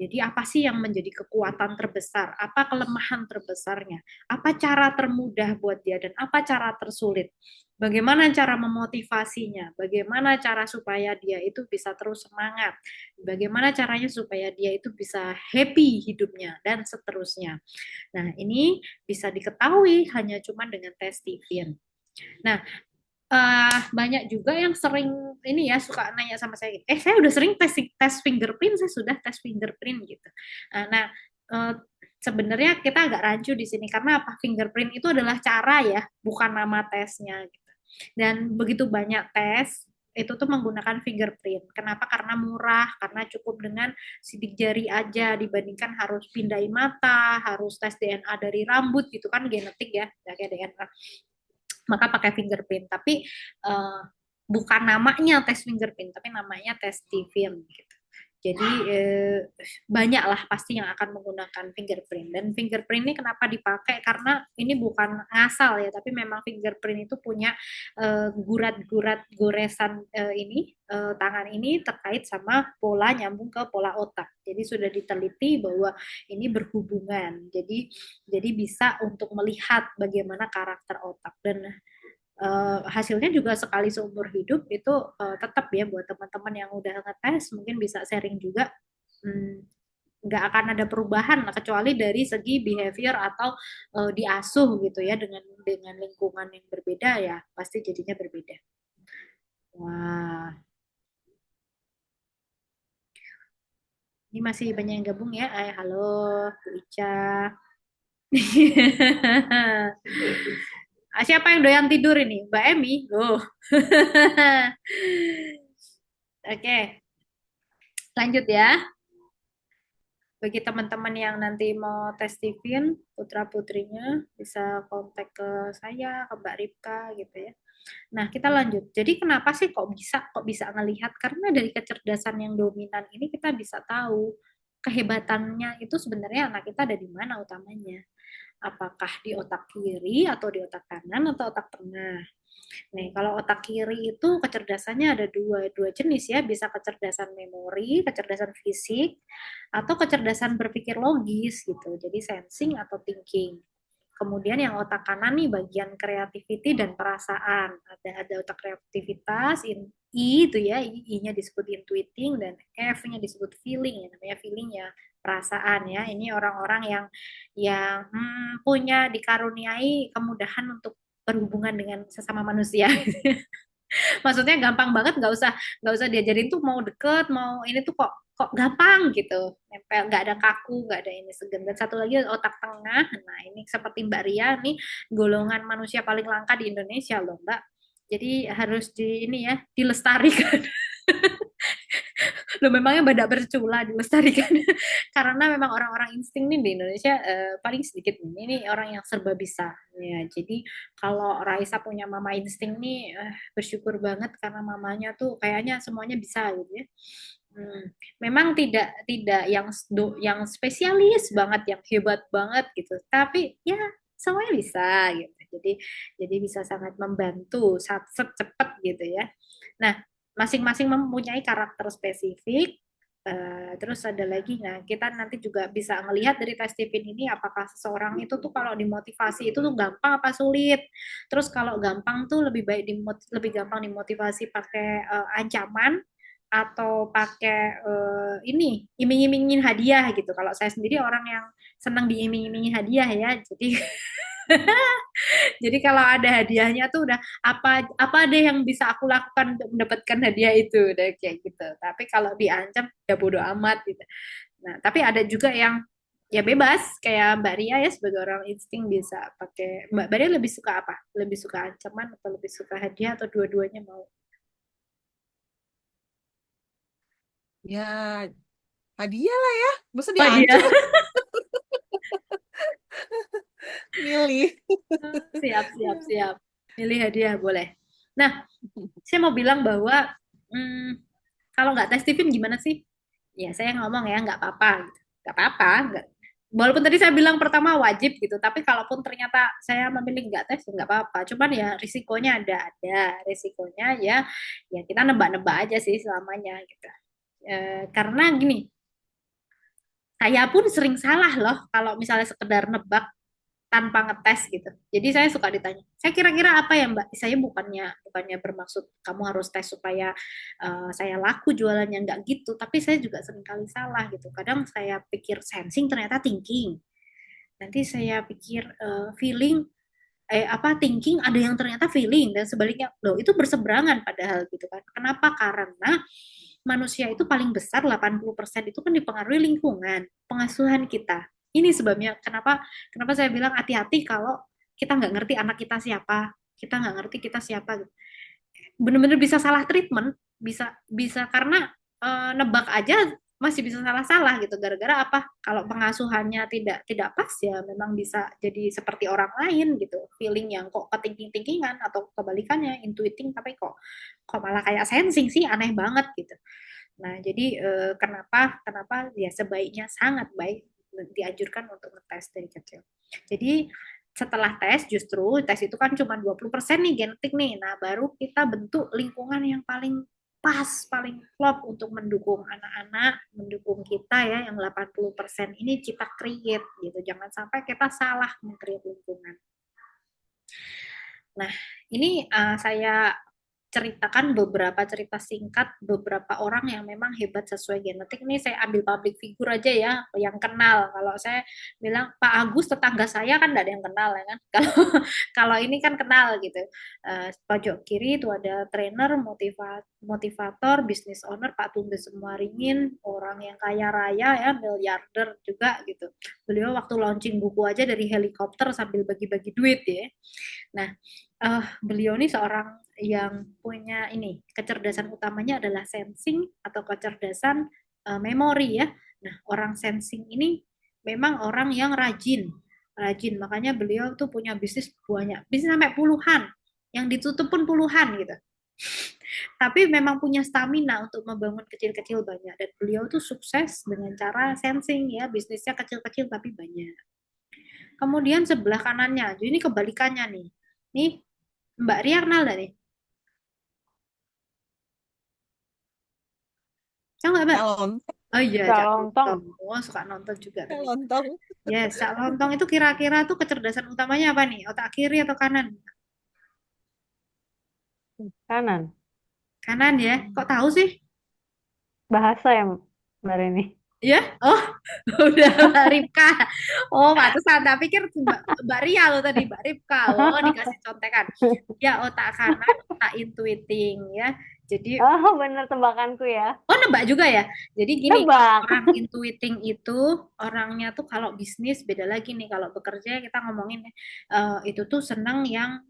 Jadi apa sih yang menjadi kekuatan terbesar? Apa kelemahan terbesarnya? Apa cara termudah buat dia dan apa cara tersulit? Bagaimana cara memotivasinya? Bagaimana cara supaya dia itu bisa terus semangat? Bagaimana caranya supaya dia itu bisa happy hidupnya dan seterusnya. Nah, ini bisa diketahui hanya cuma dengan tes TVIN. Nah, banyak juga yang sering ini ya suka nanya sama saya, saya udah sering tes fingerprint, saya sudah tes fingerprint gitu. Nah, uh, sebenarnya kita agak rancu di sini karena apa? Fingerprint itu adalah cara ya, bukan nama tesnya gitu. Dan begitu banyak tes itu tuh menggunakan fingerprint. Kenapa? Karena murah, karena cukup dengan sidik jari aja dibandingkan harus pindahin mata, harus tes DNA dari rambut gitu kan, genetik ya, kayak DNA, maka pakai fingerprint. Tapi uh, bukan namanya tes fingerprint, tapi namanya tes TVIN gitu. Jadi banyak lah pasti yang akan menggunakan fingerprint. Dan fingerprint ini kenapa dipakai? Karena ini bukan ngasal ya, tapi memang fingerprint itu punya gurat-gurat goresan ini tangan ini terkait sama pola nyambung ke pola otak. Jadi sudah diteliti bahwa ini berhubungan. Jadi bisa untuk melihat bagaimana karakter otak dan hasilnya juga sekali seumur hidup itu tetap ya buat teman-teman yang udah ngetes mungkin bisa sharing juga. Hmm, nggak akan ada perubahan kecuali dari segi behavior atau diasuh gitu ya dengan lingkungan yang berbeda ya pasti jadinya berbeda. Wah, Ini masih banyak yang gabung ya. Halo, Bu Ica. Siapa yang doyan tidur ini? Mbak Emi? Oh. Oke, lanjut ya. Bagi teman-teman yang nanti mau tes Steven, putra-putrinya bisa kontak ke saya, ke Mbak Ripka gitu ya. Nah, kita lanjut. Jadi kenapa sih kok bisa ngelihat? Karena dari kecerdasan yang dominan ini kita bisa tahu kehebatannya itu sebenarnya anak kita ada di mana utamanya. Apakah di otak kiri atau di otak kanan atau otak tengah. Nih, kalau otak kiri itu kecerdasannya ada dua jenis ya, bisa kecerdasan memori, kecerdasan fisik, atau kecerdasan berpikir logis gitu. Jadi sensing atau thinking. Kemudian yang otak kanan nih bagian creativity dan perasaan. Ada otak kreativitas, I itu ya, I-nya disebut intuiting dan F-nya disebut feeling ya, namanya feeling ya perasaan ya. Ini orang-orang yang punya dikaruniai kemudahan untuk berhubungan dengan sesama manusia. Maksudnya gampang banget, nggak usah diajarin tuh mau deket mau ini tuh kok kok gampang gitu, nempel, nggak ada kaku, nggak ada ini segan. Dan satu lagi otak tengah. Nah ini seperti Mbak Ria nih, golongan manusia paling langka di Indonesia loh Mbak, jadi harus di ini ya dilestarikan. Loh memangnya badak bercula dilestarikan. Karena memang orang-orang insting nih di Indonesia paling sedikit ini orang yang serba bisa ya. Jadi kalau Raisa punya mama insting nih bersyukur banget karena mamanya tuh kayaknya semuanya bisa gitu ya. Memang tidak tidak yang spesialis banget, yang hebat banget gitu. Tapi ya semuanya bisa gitu. Jadi bisa sangat membantu saat cepat gitu ya. Nah, masing-masing mempunyai karakter spesifik. Terus ada lagi, nah kita nanti juga bisa melihat dari tes Stephen ini apakah seseorang itu tuh kalau dimotivasi itu tuh gampang apa sulit. Terus kalau gampang tuh lebih gampang dimotivasi pakai ancaman atau pakai ini iming-imingin hadiah gitu. Kalau saya sendiri orang yang senang diiming-imingin hadiah ya, jadi jadi kalau ada hadiahnya tuh udah apa apa deh yang bisa aku lakukan untuk mendapatkan hadiah itu udah kayak gitu. Tapi kalau diancam ya bodo amat gitu. Nah, tapi ada juga yang ya bebas kayak Mbak Ria ya, sebagai orang insting bisa pakai. Mbak Ria lebih suka apa? Lebih suka ancaman atau lebih suka hadiah atau dua-duanya mau? Ya, hadiah lah ya. Masa Oh diancam, iya, milih. siap, siap, siap. Milih hadiah boleh. Nah, saya mau bilang bahwa hmm, kalau nggak tes Steven gimana sih? Ya, saya ngomong ya nggak apa-apa, gitu. Nggak apa-apa, nggak. Walaupun tadi saya bilang pertama wajib gitu, tapi kalaupun ternyata saya memilih nggak tes, ya nggak apa-apa. Cuman ya risikonya ada risikonya ya, ya kita nebak-nebak aja sih selamanya gitu. Karena gini, saya pun sering salah loh kalau misalnya sekedar nebak tanpa ngetes gitu. Jadi saya suka ditanya, saya kira-kira apa ya Mbak? Saya bukannya bukannya bermaksud kamu harus tes supaya saya laku jualannya, nggak gitu. Tapi saya juga sering kali salah gitu. Kadang saya pikir sensing ternyata thinking. Nanti saya pikir feeling apa thinking ada yang ternyata feeling dan sebaliknya. Loh, itu berseberangan padahal gitu kan. Kenapa? Karena manusia itu paling besar 80% itu kan dipengaruhi lingkungan, pengasuhan kita. Ini sebabnya kenapa kenapa saya bilang hati-hati kalau kita nggak ngerti anak kita siapa, kita nggak ngerti kita siapa. Bener-bener bisa salah treatment, bisa bisa karena nebak aja masih bisa salah-salah gitu gara-gara apa, kalau pengasuhannya tidak tidak pas ya memang bisa jadi seperti orang lain gitu, feeling yang kok ketingking-tingkingan atau kebalikannya intuiting tapi kok kok malah kayak sensing sih, aneh banget gitu. Nah jadi kenapa kenapa ya sebaiknya sangat baik dianjurkan untuk ngetes dari kecil. Jadi setelah tes, justru tes itu kan cuma 20% nih genetik nih. Nah, baru kita bentuk lingkungan yang paling pas, paling klop untuk mendukung anak-anak, mendukung kita ya yang 80% ini kita create gitu. Jangan sampai kita salah meng-create lingkungan. Nah, ini saya ceritakan beberapa cerita singkat beberapa orang yang memang hebat sesuai genetik. Ini saya ambil public figure aja ya, yang kenal. Kalau saya bilang Pak Agus tetangga saya kan tidak ada yang kenal ya kan. Kalau kalau ini kan kenal gitu. Pojok kiri itu ada trainer, motivator, business owner Pak Tumbes Semuaringin, orang yang kaya raya ya, miliarder juga gitu. Beliau waktu launching buku aja dari helikopter sambil bagi-bagi duit ya. Nah, beliau ini seorang yang punya ini kecerdasan utamanya adalah sensing atau kecerdasan memori ya. Nah, orang sensing ini memang orang yang rajin, rajin. Makanya beliau tuh punya bisnis banyak, bisnis sampai puluhan, yang ditutup pun puluhan gitu. Tapi memang punya stamina untuk membangun kecil-kecil banyak. Dan beliau tuh sukses dengan cara sensing ya, bisnisnya kecil-kecil tapi banyak. Kemudian sebelah kanannya, jadi ini kebalikannya nih. Nih, Mbak Ria kenal gak nih? Tahu nggak, Mbak? Calon, Oh iya, Cak Calontong. Lontong. Oh, suka nonton juga tadi. Lontong. Yes, Cak Lontong itu kira-kira tuh kecerdasan utamanya apa nih? Otak kiri atau kanan? Kanan. Kanan ya. Kok tahu sih? Bahasa ya, Mbak Reni. Ya? Oh, udah Mbak Ripka. Oh, pantesan. Tak pikir Mbak Ria lo tadi, Mbak Ripka. Oh, dikasih contekan. Ya, otak kanan, otak intuiting ya. Jadi Oh, bener tebakanku ya. oh, nebak juga ya. Jadi gini, Tebak. orang intuiting itu orangnya tuh kalau bisnis beda lagi nih. Kalau bekerja kita ngomongin itu tuh senang yang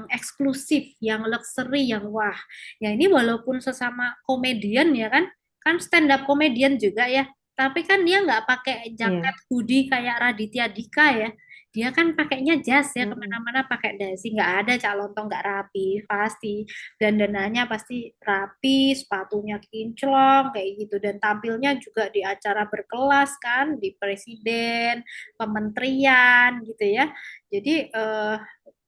eksklusif, yang luxury, yang wah. Ya ini walaupun sesama komedian ya kan stand up komedian juga ya. Tapi kan dia nggak pakai Iya. jaket hoodie kayak Raditya Dika ya. Dia kan pakainya jas ya Mm-mm. kemana-mana pakai dasi. Nggak ada Cak Lontong nggak rapi pasti, dandanannya pasti rapi, sepatunya kinclong kayak gitu dan tampilnya juga di acara berkelas kan, di presiden, kementerian gitu ya. Jadi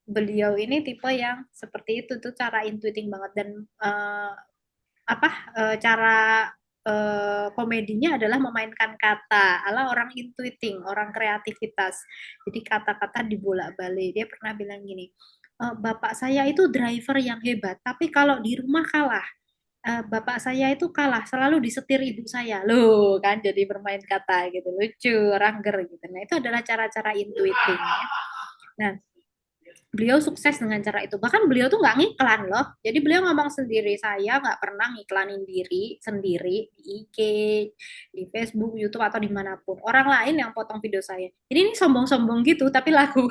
beliau ini tipe yang seperti itu tuh cara intuiting banget dan apa cara komedinya adalah memainkan kata ala orang intuiting, orang kreativitas. Jadi kata-kata dibolak-balik. Dia pernah bilang gini, bapak saya itu driver yang hebat, tapi kalau di rumah kalah. Bapak saya itu kalah, selalu disetir ibu saya. Loh, kan jadi bermain kata gitu. Lucu, rangger gitu. Nah, itu adalah cara-cara intuiting ya. Nah, beliau sukses dengan cara itu. Bahkan beliau tuh nggak ngiklan loh. Jadi beliau ngomong sendiri, saya nggak pernah ngiklanin diri sendiri di IG, di Facebook, YouTube atau dimanapun. Orang lain yang potong video saya. Jadi ini sombong-sombong gitu, tapi laku.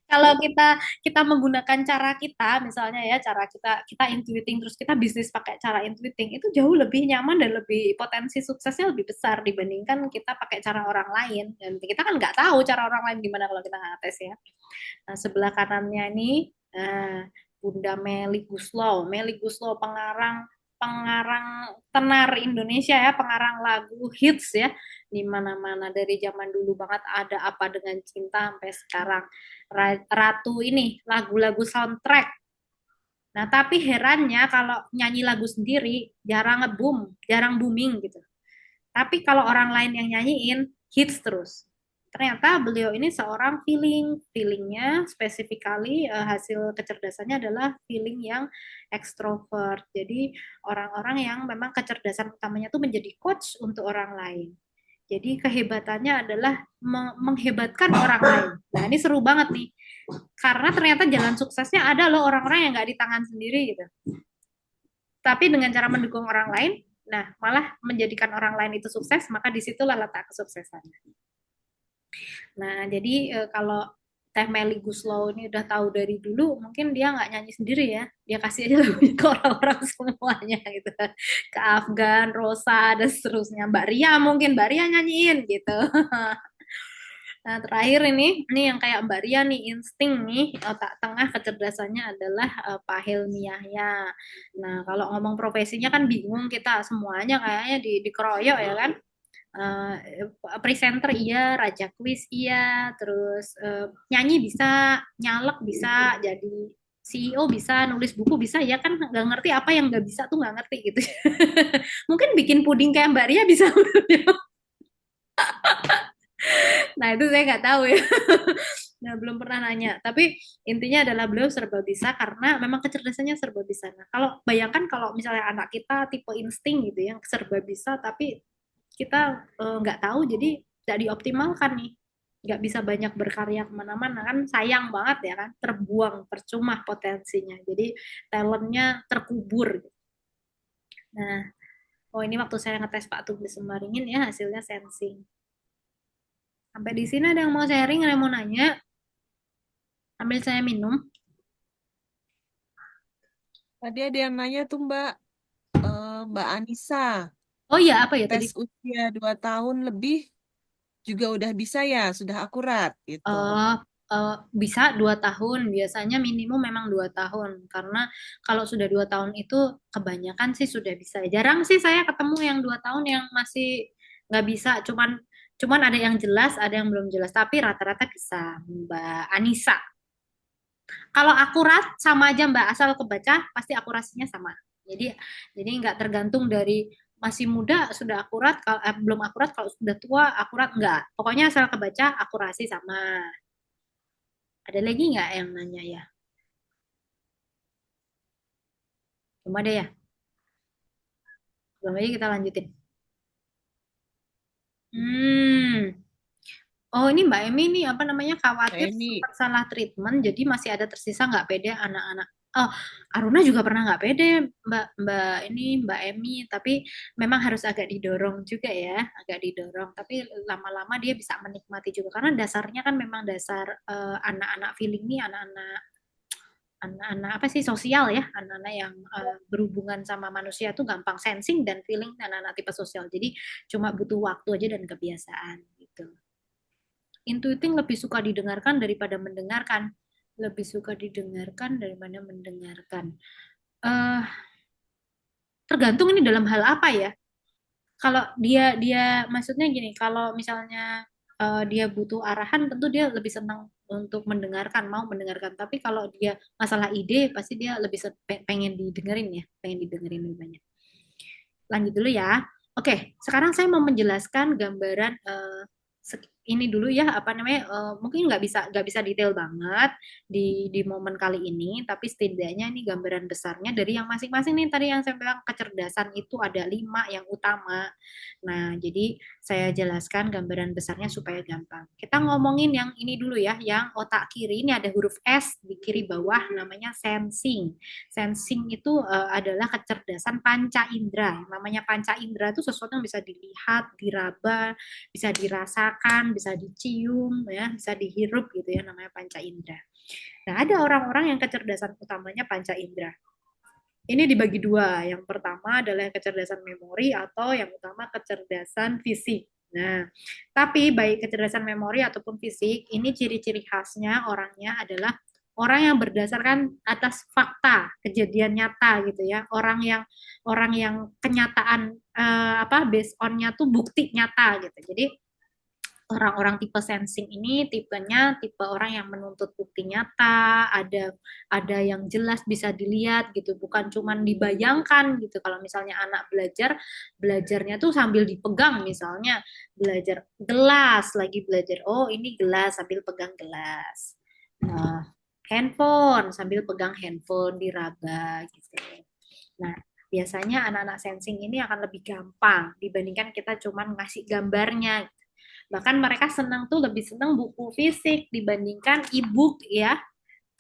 Kalau kita menggunakan cara kita, misalnya ya cara kita intuiting terus kita bisnis pakai cara intuiting itu jauh lebih nyaman dan lebih potensi suksesnya lebih besar dibandingkan kita pakai cara orang lain. Dan kita kan nggak tahu cara orang lain gimana kalau kita nggak tes ya. Nah, sebelah kanannya ini Bunda Meli Guslow. Meli Guslow pengarang pengarang tenar Indonesia ya, pengarang lagu hits ya, di mana-mana dari zaman dulu banget ada apa dengan cinta sampai sekarang. Ratu ini lagu-lagu soundtrack. Nah, tapi herannya kalau nyanyi lagu sendiri jarang ngebum, jarang booming gitu. Tapi kalau orang lain yang nyanyiin hits terus. Ternyata beliau ini seorang feelingnya specifically hasil kecerdasannya adalah feeling yang ekstrovert. Jadi orang-orang yang memang kecerdasan utamanya tuh menjadi coach untuk orang lain. Jadi kehebatannya adalah menghebatkan orang lain. Nah ini seru banget nih, karena ternyata jalan suksesnya ada loh orang-orang yang nggak di tangan sendiri gitu. Tapi dengan cara mendukung orang lain, nah malah menjadikan orang lain itu sukses, maka disitulah letak kesuksesannya. Nah, jadi kalau Teh Meli Guslow ini udah tahu dari dulu, mungkin dia nggak nyanyi sendiri ya. Dia kasih aja lagunya ke orang-orang semuanya gitu. Ke Afgan, Rosa, dan seterusnya. Mbak Ria mungkin, Mbak Ria nyanyiin gitu. Nah, terakhir ini yang kayak Mbak Ria nih, insting nih, otak tengah kecerdasannya adalah Pak Helmi Yahya. Nah, kalau ngomong profesinya kan bingung kita, semuanya kayaknya dikeroyok ya kan. uh, Presenter iya, raja kuis iya, terus nyanyi bisa, nyalek bisa, jadi CEO bisa, nulis buku bisa, ya kan nggak ngerti apa yang nggak bisa tuh nggak ngerti gitu. Mungkin bikin puding kayak Mbak Ria bisa. Nah itu saya nggak tahu ya. Nah, belum pernah nanya. Tapi intinya adalah beliau serba bisa karena memang kecerdasannya serba bisa. Nah, kalau bayangkan kalau misalnya anak kita tipe insting gitu yang serba bisa, tapi kita nggak tahu, jadi nggak dioptimalkan nih. Nggak bisa banyak berkarya kemana-mana kan sayang banget ya kan, terbuang, percuma potensinya. Jadi talentnya terkubur. Nah, oh ini waktu saya ngetes Pak Tugis Semaringin ya hasilnya sensing. Sampai di sini ada yang mau sharing, ada yang mau nanya, ambil saya minum. Tadi ada yang nanya tuh Mbak Anissa, Oh iya, apa ya tadi? tes usia 2 tahun lebih juga udah bisa ya, sudah akurat gitu. eh Bisa 2 tahun, biasanya minimum memang 2 tahun, karena kalau sudah 2 tahun itu kebanyakan sih sudah bisa. Jarang sih saya ketemu yang 2 tahun yang masih nggak bisa, cuman cuman ada yang jelas, ada yang belum jelas, tapi rata-rata bisa, Mbak Anissa. Kalau akurat sama aja Mbak, asal kebaca pasti akurasinya sama. Jadi jadi nggak tergantung dari masih muda sudah akurat, kalau belum akurat, kalau sudah tua akurat nggak. Pokoknya asal kebaca akurasi sama. Ada lagi nggak yang nanya ya? Cuma deh ya. Belum lagi kita lanjutin. Hmm. Oh ini Mbak Emi nih apa namanya Mbak khawatir Emi, sempat salah treatment jadi masih ada tersisa nggak pede anak-anak. Oh, Aruna juga pernah nggak pede Mbak Mbak ini Mbak Emi, tapi memang harus agak didorong juga ya, agak didorong. Tapi lama-lama dia bisa menikmati juga karena dasarnya kan memang dasar anak-anak feeling nih, anak-anak apa sih sosial ya, anak-anak yang berhubungan sama manusia tuh gampang sensing dan feeling, anak-anak tipe sosial. Jadi cuma butuh waktu aja dan kebiasaan gitu. Intuiting lebih suka didengarkan daripada mendengarkan. Lebih suka didengarkan daripada mendengarkan. Eh, Tergantung ini dalam hal apa ya. Kalau dia dia maksudnya gini, kalau misalnya dia butuh arahan, tentu dia lebih senang untuk mendengarkan, mau mendengarkan. Tapi kalau dia masalah ide, pasti dia lebih pengen didengerin ya, pengen didengerin lebih banyak. Lanjut dulu ya. Oke, sekarang saya mau menjelaskan gambaran ini dulu ya, apa namanya? Mungkin nggak bisa detail banget di momen kali ini, tapi setidaknya ini gambaran besarnya dari yang masing-masing nih. Tadi yang saya bilang kecerdasan itu ada 5 yang utama. Nah, jadi saya jelaskan gambaran besarnya supaya gampang. Kita ngomongin yang ini dulu ya, yang otak kiri ini ada huruf S di kiri bawah namanya sensing. Sensing itu adalah kecerdasan panca indera. Yang namanya panca indera itu sesuatu yang bisa dilihat, diraba, bisa dirasakan, bisa dicium, ya, bisa dihirup gitu ya, namanya panca indera. Nah, ada orang-orang yang kecerdasan utamanya panca indera. Ini dibagi dua. Yang pertama adalah kecerdasan memori atau yang utama kecerdasan fisik. Nah, tapi baik kecerdasan memori ataupun fisik, ini ciri-ciri khasnya orangnya adalah orang yang berdasarkan atas fakta, kejadian nyata gitu ya. Orang yang kenyataan apa based on-nya tuh bukti nyata gitu. Jadi orang-orang tipe sensing ini tipenya tipe orang yang menuntut bukti nyata, ada yang jelas bisa dilihat gitu, bukan cuman dibayangkan gitu. Kalau misalnya anak belajarnya tuh sambil dipegang, misalnya belajar gelas, lagi belajar, oh ini gelas sambil pegang gelas. Nah, handphone sambil pegang handphone diraba gitu. Nah, biasanya anak-anak sensing ini akan lebih gampang dibandingkan kita cuman ngasih gambarnya. Bahkan mereka senang tuh lebih senang buku fisik dibandingkan e-book ya.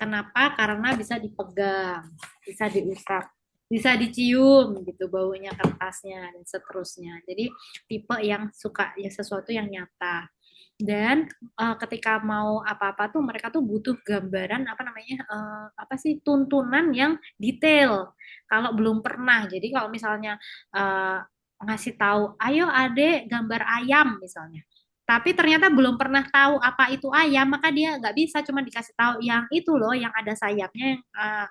Kenapa? Karena bisa dipegang, bisa diusap, bisa dicium gitu baunya kertasnya dan seterusnya. Jadi tipe yang suka ya sesuatu yang nyata. Dan ketika mau apa-apa tuh mereka tuh butuh gambaran apa namanya apa sih tuntunan yang detail. Kalau belum pernah, jadi kalau misalnya uh, ngasih tahu, ayo adek gambar ayam misalnya, tapi ternyata belum pernah tahu apa itu ayam, maka dia nggak bisa cuma dikasih tahu yang itu loh, yang ada sayapnya, yang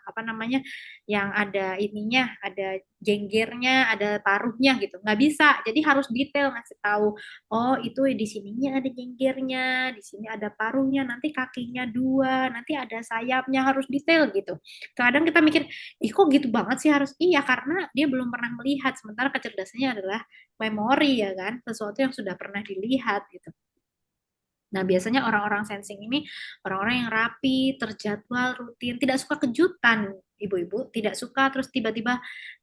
apa namanya, yang ada ininya, ada jenggernya, ada paruhnya gitu. Nggak bisa, jadi harus detail ngasih tahu. Oh itu di sininya ada jenggernya, di sini ada paruhnya, nanti kakinya dua, nanti ada sayapnya, harus detail gitu. Kadang kita mikir, ih kok gitu banget sih, harus iya karena dia belum pernah melihat, sementara kecerdasannya adalah memori ya kan, sesuatu yang sudah pernah dilihat gitu. Nah, biasanya orang-orang sensing ini orang-orang yang rapi, terjadwal, rutin, tidak suka kejutan, ibu-ibu, tidak suka terus tiba-tiba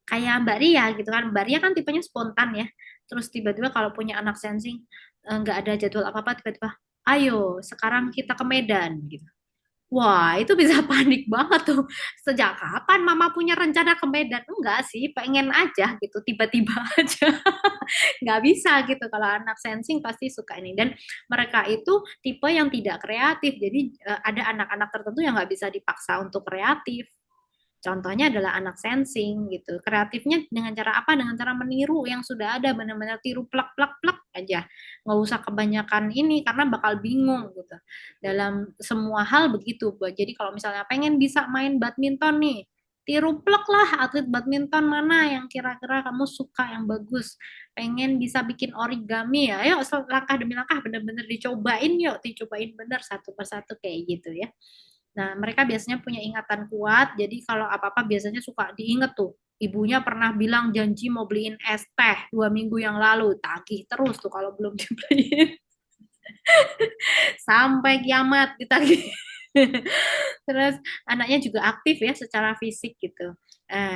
kayak Mbak Ria gitu kan. Mbak Ria kan tipenya spontan ya. Terus tiba-tiba kalau punya anak sensing nggak ada jadwal apa-apa, tiba-tiba, ayo sekarang kita ke Medan gitu. Wah, itu bisa panik banget tuh. Sejak kapan Mama punya rencana ke Medan? Enggak sih, pengen aja gitu, tiba-tiba aja. Nggak bisa gitu. Kalau anak sensing pasti suka ini. Dan mereka itu tipe yang tidak kreatif. Jadi ada anak-anak tertentu yang nggak bisa dipaksa untuk kreatif. Contohnya adalah anak sensing gitu. Kreatifnya dengan cara apa? Dengan cara meniru yang sudah ada, benar-benar tiru plak-plak-plak aja. Nggak usah kebanyakan ini karena bakal bingung gitu. Dalam semua hal begitu, Bu. Jadi kalau misalnya pengen bisa main badminton nih, tiru plek lah atlet badminton mana yang kira-kira kamu suka yang bagus. Pengen bisa bikin origami ya, ayo langkah demi langkah benar-benar dicobain yuk, dicobain benar satu persatu kayak gitu ya. Nah, mereka biasanya punya ingatan kuat, jadi kalau apa-apa biasanya suka diinget tuh. Ibunya pernah bilang janji mau beliin es teh 2 minggu yang lalu, tagih terus tuh kalau belum dibeliin. Sampai kiamat ditagih. Terus anaknya juga aktif ya secara fisik gitu.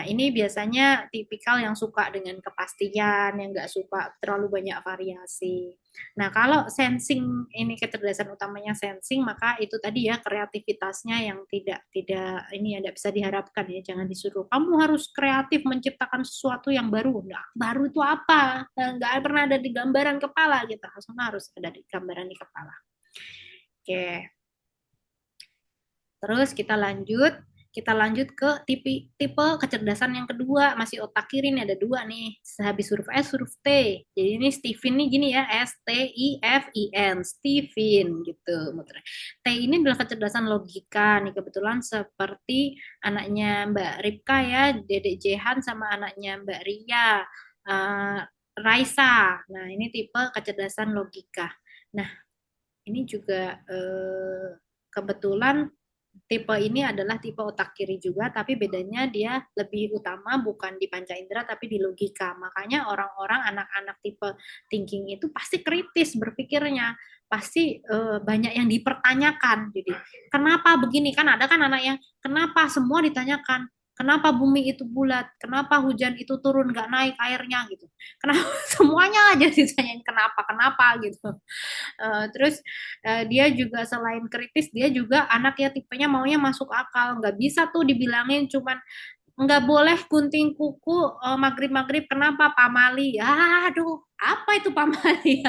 Ini biasanya tipikal yang suka dengan kepastian, yang nggak suka terlalu banyak variasi. Nah, kalau sensing ini kecerdasan utamanya sensing, maka itu tadi ya kreativitasnya yang tidak tidak ini tidak bisa diharapkan ya. Jangan disuruh kamu harus kreatif menciptakan sesuatu yang baru. Nah, baru itu apa? Nggak pernah ada di gambaran kepala gitu. Harus ada di gambaran di kepala. Oke. Terus kita lanjut ke tipe kecerdasan yang kedua, masih otak kiri nih ada dua nih, habis huruf S huruf T. Jadi ini Stephen nih gini ya, STIFEN, Stephen gitu. T ini adalah kecerdasan logika nih kebetulan seperti anaknya Mbak Ripka ya, Dedek Jehan sama anaknya Mbak Ria, uh, Raisa. Nah ini tipe kecerdasan logika. Nah ini juga kebetulan tipe ini adalah tipe otak kiri juga, tapi bedanya dia lebih utama bukan di panca indera tapi di logika. Makanya orang-orang anak-anak tipe thinking itu pasti kritis berpikirnya, pasti banyak yang dipertanyakan. Jadi kenapa begini, kan ada kan anak yang kenapa semua ditanyakan. Kenapa bumi itu bulat? Kenapa hujan itu turun nggak naik airnya gitu? Kenapa semuanya aja ditanyain kenapa gitu. Terus dia juga selain kritis, dia juga anak ya tipenya maunya masuk akal. Nggak bisa tuh dibilangin cuman nggak boleh gunting kuku maghrib-maghrib. Kenapa pamali? Aduh, apa itu pamali?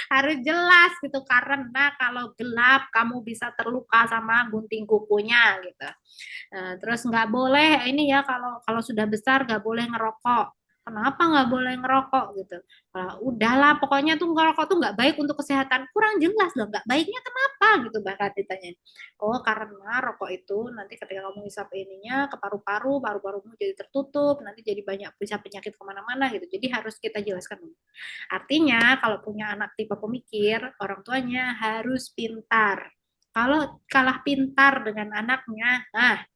Harus jelas gitu karena kalau gelap kamu bisa terluka sama gunting kukunya gitu. Terus nggak boleh ini ya kalau kalau sudah besar nggak boleh ngerokok. Kenapa nggak boleh ngerokok gitu? Udahlah, pokoknya tuh ngerokok tuh nggak baik untuk kesehatan. Kurang jelas loh, nggak baiknya kenapa gitu bahkan ditanya. Oh, karena rokok itu nanti ketika kamu hisap ininya ke paru-paru, paru-parumu jadi tertutup, nanti jadi banyak bisa penyakit kemana-mana gitu. Jadi harus kita jelaskan dulu. Artinya kalau punya anak tipe pemikir, orang tuanya harus pintar. Kalau kalah pintar dengan anaknya, nah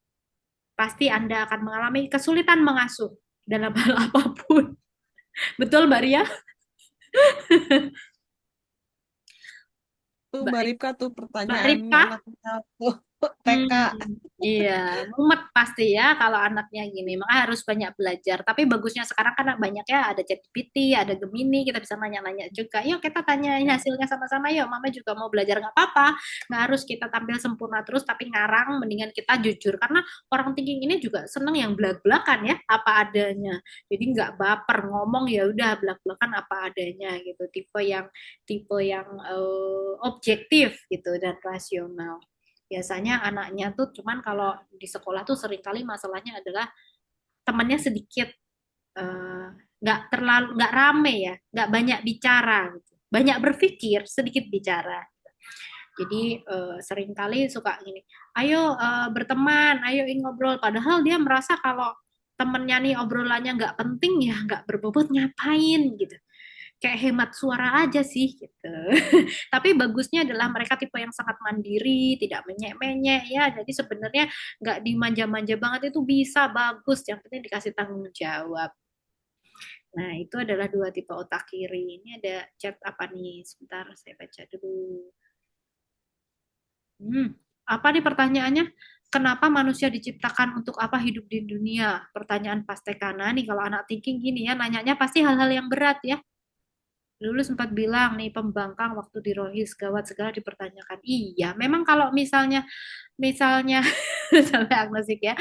pasti Anda akan mengalami kesulitan mengasuh dalam hal apapun. Betul, Mbak Ria? Tuh Mbak, Mbak Ripka tuh Mbak pertanyaan Ripka? anaknya tuh TK. Hmm, iya, mumet pasti ya kalau anaknya gini. Maka harus banyak belajar. Tapi bagusnya sekarang kan banyak ya, ada ChatGPT, ada Gemini, kita bisa nanya-nanya juga. Yuk kita tanyain hasilnya sama-sama yuk. Mama juga mau belajar nggak apa-apa. Nggak harus kita tampil sempurna terus, tapi ngarang. Mendingan kita jujur. Karena orang thinking ini juga seneng yang belak-belakan ya, apa adanya. Jadi nggak baper ngomong ya udah belak-belakan apa adanya gitu. Tipe yang objektif gitu dan rasional. Biasanya anaknya tuh cuman kalau di sekolah tuh seringkali masalahnya adalah temannya sedikit, nggak terlalu nggak rame ya, nggak banyak bicara gitu. Banyak berpikir sedikit bicara. Jadi seringkali suka gini, ayo berteman, ayo ngobrol, padahal dia merasa kalau temennya nih obrolannya nggak penting ya nggak berbobot ngapain gitu, kayak hemat suara aja sih gitu. Tapi bagusnya adalah mereka tipe yang sangat mandiri, tidak menyek-menyek ya. Jadi sebenarnya nggak dimanja-manja banget itu bisa bagus. Yang penting dikasih tanggung jawab. Nah, itu adalah dua tipe otak kiri. Ini ada chat apa nih? Sebentar, saya baca dulu. Apa nih pertanyaannya? Kenapa manusia diciptakan untuk apa hidup di dunia? Pertanyaan Pastekana nih kalau anak thinking gini ya, nanyanya pasti hal-hal yang berat ya. Dulu sempat bilang nih pembangkang waktu di Rohis gawat segala dipertanyakan. Iya, memang kalau misalnya sampai agnostik ya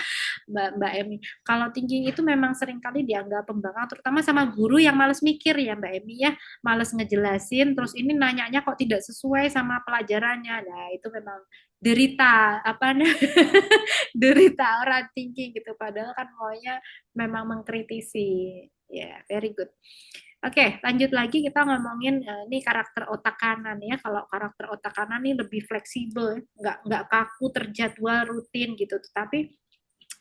Mbak Emi. Kalau thinking itu memang seringkali dianggap pembangkang, terutama sama guru yang males mikir ya Mbak Emi ya, males ngejelasin, terus ini nanyanya kok tidak sesuai sama pelajarannya. Nah itu memang derita apa derita orang thinking gitu. Padahal kan maunya memang mengkritisi. Ya, yeah, very good. Oke, lanjut lagi kita ngomongin ini karakter otak kanan ya. Kalau karakter otak kanan ini lebih fleksibel, nggak kaku terjadwal rutin gitu, tetapi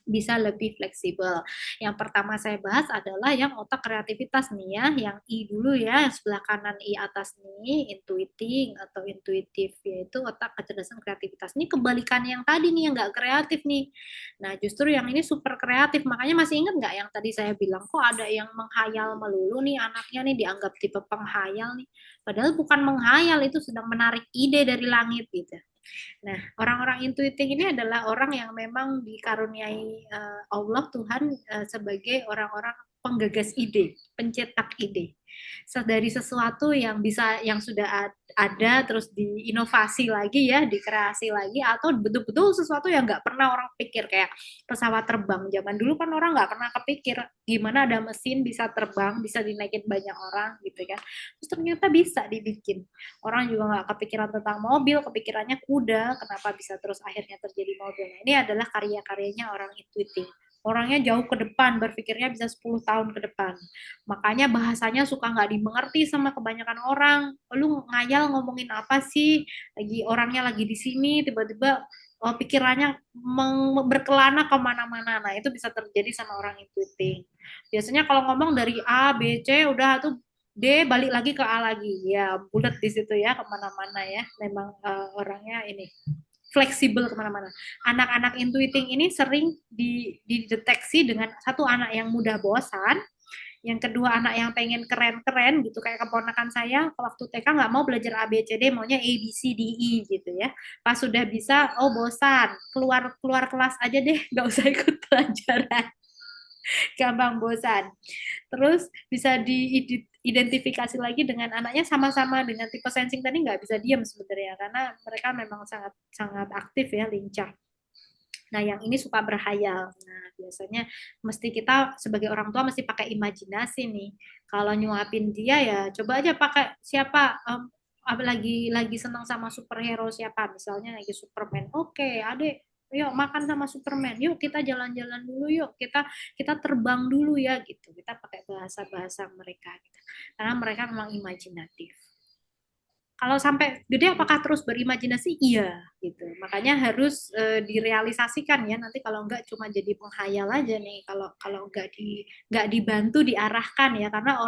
bisa lebih fleksibel. Yang pertama saya bahas adalah yang otak kreativitas nih ya, yang I dulu ya, sebelah kanan I atas nih, intuiting atau intuitif, yaitu otak kecerdasan kreativitas. Ini kebalikan yang tadi nih, yang nggak kreatif nih. Nah, justru yang ini super kreatif, makanya masih ingat nggak yang tadi saya bilang, kok ada yang menghayal melulu nih anaknya nih, dianggap tipe penghayal nih. Padahal bukan menghayal, itu sedang menarik ide dari langit gitu. Nah, orang-orang intuitif ini adalah orang yang memang dikaruniai Allah Tuhan sebagai orang-orang penggagas ide, pencetak ide. Dari sesuatu yang bisa yang sudah ada terus diinovasi lagi ya, dikreasi lagi atau betul-betul sesuatu yang nggak pernah orang pikir kayak pesawat terbang. Zaman dulu kan orang nggak pernah kepikir gimana ada mesin bisa terbang, bisa dinaikin banyak orang gitu kan. Terus ternyata bisa dibikin. Orang juga nggak kepikiran tentang mobil, kepikirannya kuda, kenapa bisa terus akhirnya terjadi mobil. Nah, ini adalah karya-karyanya orang intuitif. Orangnya jauh ke depan, berpikirnya bisa 10 tahun ke depan. Makanya bahasanya suka nggak dimengerti sama kebanyakan orang. Lu ngayal ngomongin apa sih? Lagi orangnya lagi di sini, tiba-tiba pikirannya berkelana kemana-mana. Nah, itu bisa terjadi sama orang intuitif. Biasanya kalau ngomong dari A, B, C, udah tuh D balik lagi ke A lagi. Ya, bulat di situ ya, kemana-mana ya. Memang orangnya ini fleksibel kemana-mana. Anak-anak intuiting ini sering dideteksi dengan satu anak yang mudah bosan, yang kedua anak yang pengen keren-keren gitu kayak keponakan saya waktu TK nggak mau belajar A B C D maunya A B C D E gitu ya, pas sudah bisa oh bosan keluar keluar kelas aja deh nggak usah ikut pelajaran gampang bosan. Terus bisa diidentifikasi lagi dengan anaknya sama-sama dengan tipe sensing tadi nggak bisa diam sebenarnya karena mereka memang sangat sangat aktif ya, lincah. Nah, yang ini suka berhayal. Nah, biasanya mesti kita sebagai orang tua mesti pakai imajinasi nih. Kalau nyuapin dia ya coba aja pakai siapa lagi senang sama superhero siapa, misalnya lagi Superman. Oke, Adek, yuk makan sama Superman. Yuk kita jalan-jalan dulu yuk. Kita terbang dulu ya gitu. Kita pakai bahasa-bahasa mereka gitu. Karena mereka memang imajinatif. Kalau sampai gede apakah terus berimajinasi? Iya, gitu. Makanya harus direalisasikan ya. Nanti kalau enggak cuma jadi penghayal aja nih. Kalau kalau enggak dibantu diarahkan ya, karena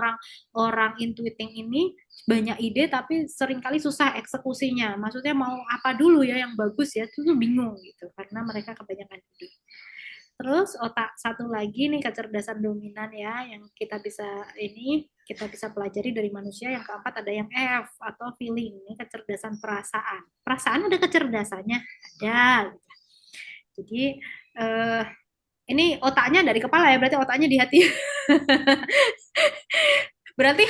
orang intuiting ini banyak ide tapi seringkali susah eksekusinya. Maksudnya mau apa dulu ya yang bagus ya, itu tuh bingung gitu karena mereka kebanyakan ide. Terus otak satu lagi nih kecerdasan dominan ya yang kita bisa pelajari dari manusia. Yang keempat ada yang F atau feeling, ini kecerdasan perasaan. Perasaan ada kecerdasannya, ada. Jadi eh, ini otaknya dari kepala ya, berarti otaknya di hati. Berarti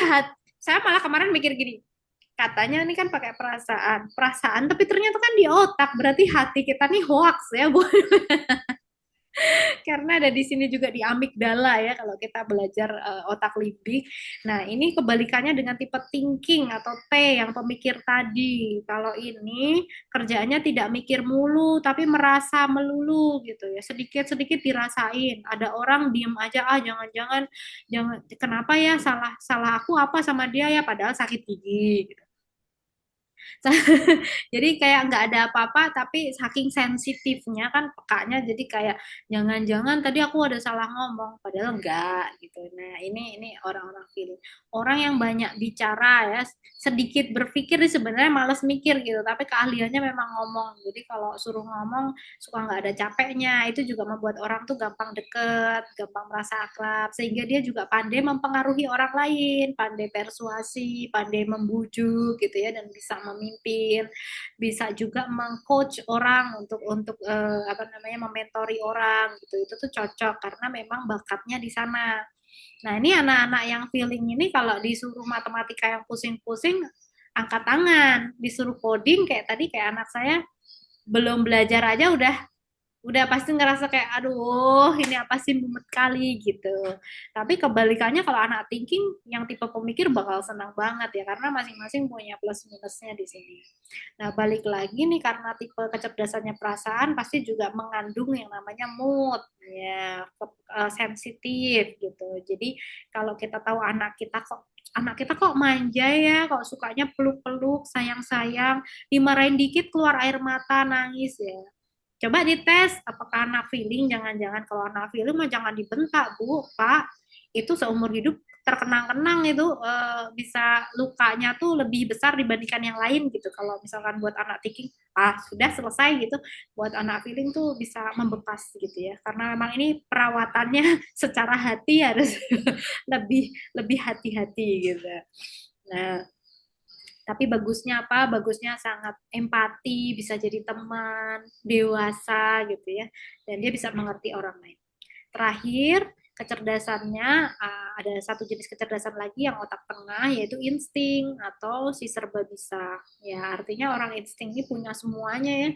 saya malah kemarin mikir gini, katanya ini kan pakai perasaan, perasaan, tapi ternyata kan di otak, berarti hati kita nih hoax ya, Bu. Karena ada di sini juga di amigdala ya kalau kita belajar otak limbik. Nah, ini kebalikannya dengan tipe thinking atau T yang pemikir tadi. Kalau ini kerjaannya tidak mikir mulu tapi merasa melulu gitu ya. Sedikit-sedikit dirasain. Ada orang diem aja jangan-jangan jangan kenapa ya salah salah aku apa sama dia ya padahal sakit gigi gitu. Jadi kayak nggak ada apa-apa tapi saking sensitifnya kan pekanya jadi kayak jangan-jangan tadi aku ada salah ngomong padahal enggak gitu. Nah, ini orang-orang feeling. Orang yang banyak bicara ya, sedikit berpikir sih sebenarnya malas mikir gitu, tapi keahliannya memang ngomong. Jadi kalau suruh ngomong suka nggak ada capeknya. Itu juga membuat orang tuh gampang deket, gampang merasa akrab sehingga dia juga pandai mempengaruhi orang lain, pandai persuasi, pandai membujuk gitu ya dan bisa memimpin, bisa juga mengcoach orang untuk apa namanya mementori orang gitu. Itu tuh cocok karena memang bakatnya di sana. Nah, ini anak-anak yang feeling ini kalau disuruh matematika yang pusing-pusing, angkat tangan. Disuruh coding kayak tadi kayak anak saya belum belajar aja udah pasti ngerasa kayak aduh ini apa sih mumet kali gitu. Tapi kebalikannya kalau anak thinking yang tipe pemikir bakal senang banget ya karena masing-masing punya plus minusnya di sini. Nah, balik lagi nih karena tipe kecerdasannya perasaan pasti juga mengandung yang namanya mood ya, sensitif gitu. Jadi kalau kita tahu anak kita kok manja ya, kok sukanya peluk-peluk, sayang-sayang, dimarahin dikit keluar air mata, nangis ya. Coba dites apakah anak feeling, jangan-jangan kalau anak feeling mah jangan dibentak, Bu, Pak. Itu seumur hidup terkenang-kenang itu bisa lukanya tuh lebih besar dibandingkan yang lain gitu. Kalau misalkan buat anak thinking, sudah selesai gitu. Buat anak feeling tuh bisa membekas gitu ya. Karena memang ini perawatannya secara hati harus lebih lebih hati-hati gitu. Nah, tapi bagusnya apa? Bagusnya sangat empati, bisa jadi teman, dewasa gitu ya. Dan dia bisa mengerti orang lain. Terakhir, kecerdasannya ada satu jenis kecerdasan lagi yang otak tengah yaitu insting atau si serba bisa. Ya, artinya orang insting ini punya semuanya ya.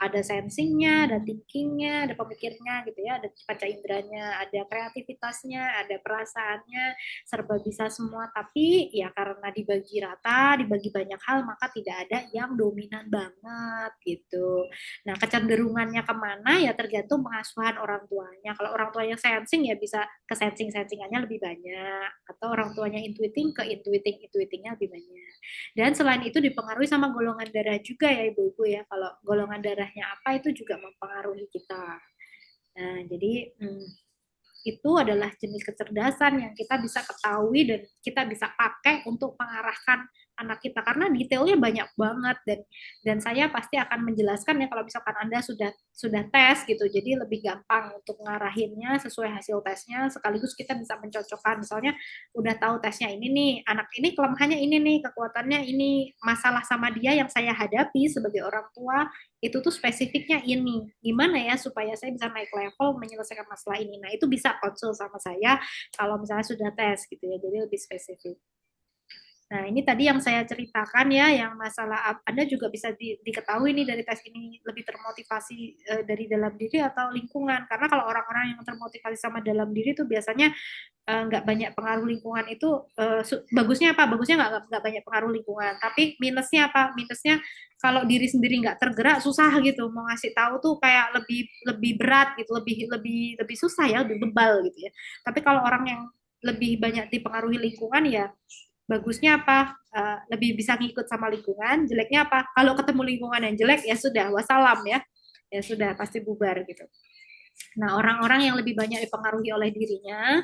Ada sensingnya, ada thinkingnya, ada pemikirnya gitu ya, ada panca inderanya, ada kreativitasnya, ada perasaannya, serba bisa semua. Tapi ya karena dibagi rata, dibagi banyak hal, maka tidak ada yang dominan banget gitu. Nah, kecenderungannya kemana ya tergantung pengasuhan orang tuanya. Kalau orang tuanya sensing ya bisa ke sensing-sensingannya lebih banyak. Atau orang tuanya intuiting ke intuitingnya lebih banyak. Dan selain itu dipengaruhi sama golongan darah juga ya ibu-ibu ya. Kalau golongan darahnya apa itu juga mempengaruhi kita. Nah, jadi itu adalah jenis kecerdasan yang kita bisa ketahui dan kita bisa pakai untuk mengarahkan anak kita karena detailnya banyak banget dan saya pasti akan menjelaskan ya kalau misalkan Anda sudah tes gitu jadi lebih gampang untuk ngarahinnya sesuai hasil tesnya sekaligus kita bisa mencocokkan misalnya udah tahu tesnya ini nih anak ini kelemahannya ini nih kekuatannya ini masalah sama dia yang saya hadapi sebagai orang tua itu tuh spesifiknya ini gimana ya supaya saya bisa naik level menyelesaikan masalah ini nah itu bisa konsul sama saya kalau misalnya sudah tes gitu ya jadi lebih spesifik. Nah, ini tadi yang saya ceritakan ya, yang masalah Anda juga bisa diketahui nih dari tes ini lebih termotivasi dari dalam diri atau lingkungan. Karena kalau orang-orang yang termotivasi sama dalam diri itu biasanya nggak banyak pengaruh lingkungan itu bagusnya apa? Bagusnya nggak banyak pengaruh lingkungan. Tapi minusnya apa? Minusnya kalau diri sendiri nggak tergerak susah gitu. Mau ngasih tahu tuh kayak lebih lebih berat gitu, lebih lebih lebih susah ya, lebih bebal gitu ya. Tapi kalau orang yang lebih banyak dipengaruhi lingkungan ya bagusnya apa lebih bisa ngikut sama lingkungan jeleknya apa kalau ketemu lingkungan yang jelek ya sudah wassalam ya sudah pasti bubar gitu. Nah, orang-orang yang lebih banyak dipengaruhi oleh dirinya,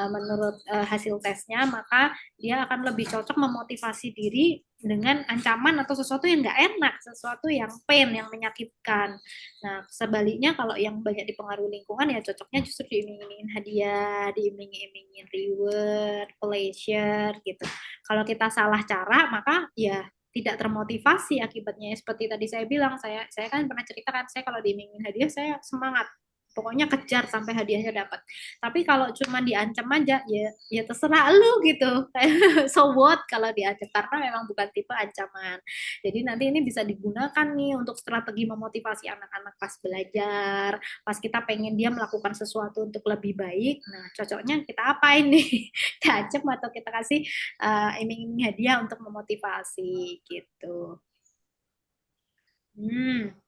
menurut hasil tesnya, maka dia akan lebih cocok memotivasi diri dengan ancaman atau sesuatu yang nggak enak, sesuatu yang pain, yang menyakitkan. Nah, sebaliknya kalau yang banyak dipengaruhi lingkungan, ya cocoknya justru diiming-imingin hadiah, diiming-imingin reward, pleasure, gitu. Kalau kita salah cara, maka ya tidak termotivasi akibatnya seperti tadi saya bilang saya kan pernah ceritakan saya kalau diimingin hadiah saya semangat pokoknya kejar sampai hadiahnya dapat. Tapi kalau cuma diancam aja, ya terserah lu gitu. So what kalau diancam karena memang bukan tipe ancaman. Jadi nanti ini bisa digunakan nih untuk strategi memotivasi anak-anak pas belajar, pas kita pengen dia melakukan sesuatu untuk lebih baik. Nah, cocoknya kita apain nih? Kita ancam atau kita kasih iming-iming hadiah untuk memotivasi gitu. Hmm.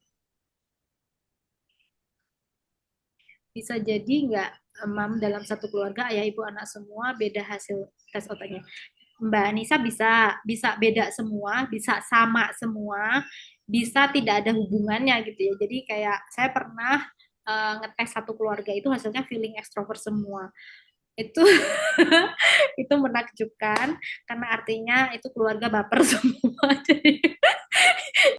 Bisa jadi nggak mam dalam satu keluarga ayah ibu anak semua beda hasil tes otaknya. Mbak Anissa bisa bisa beda semua, bisa sama semua, bisa tidak ada hubungannya gitu ya. Jadi kayak saya pernah ngetes satu keluarga itu hasilnya feeling extrovert semua. Itu itu menakjubkan karena artinya itu keluarga baper semua. Jadi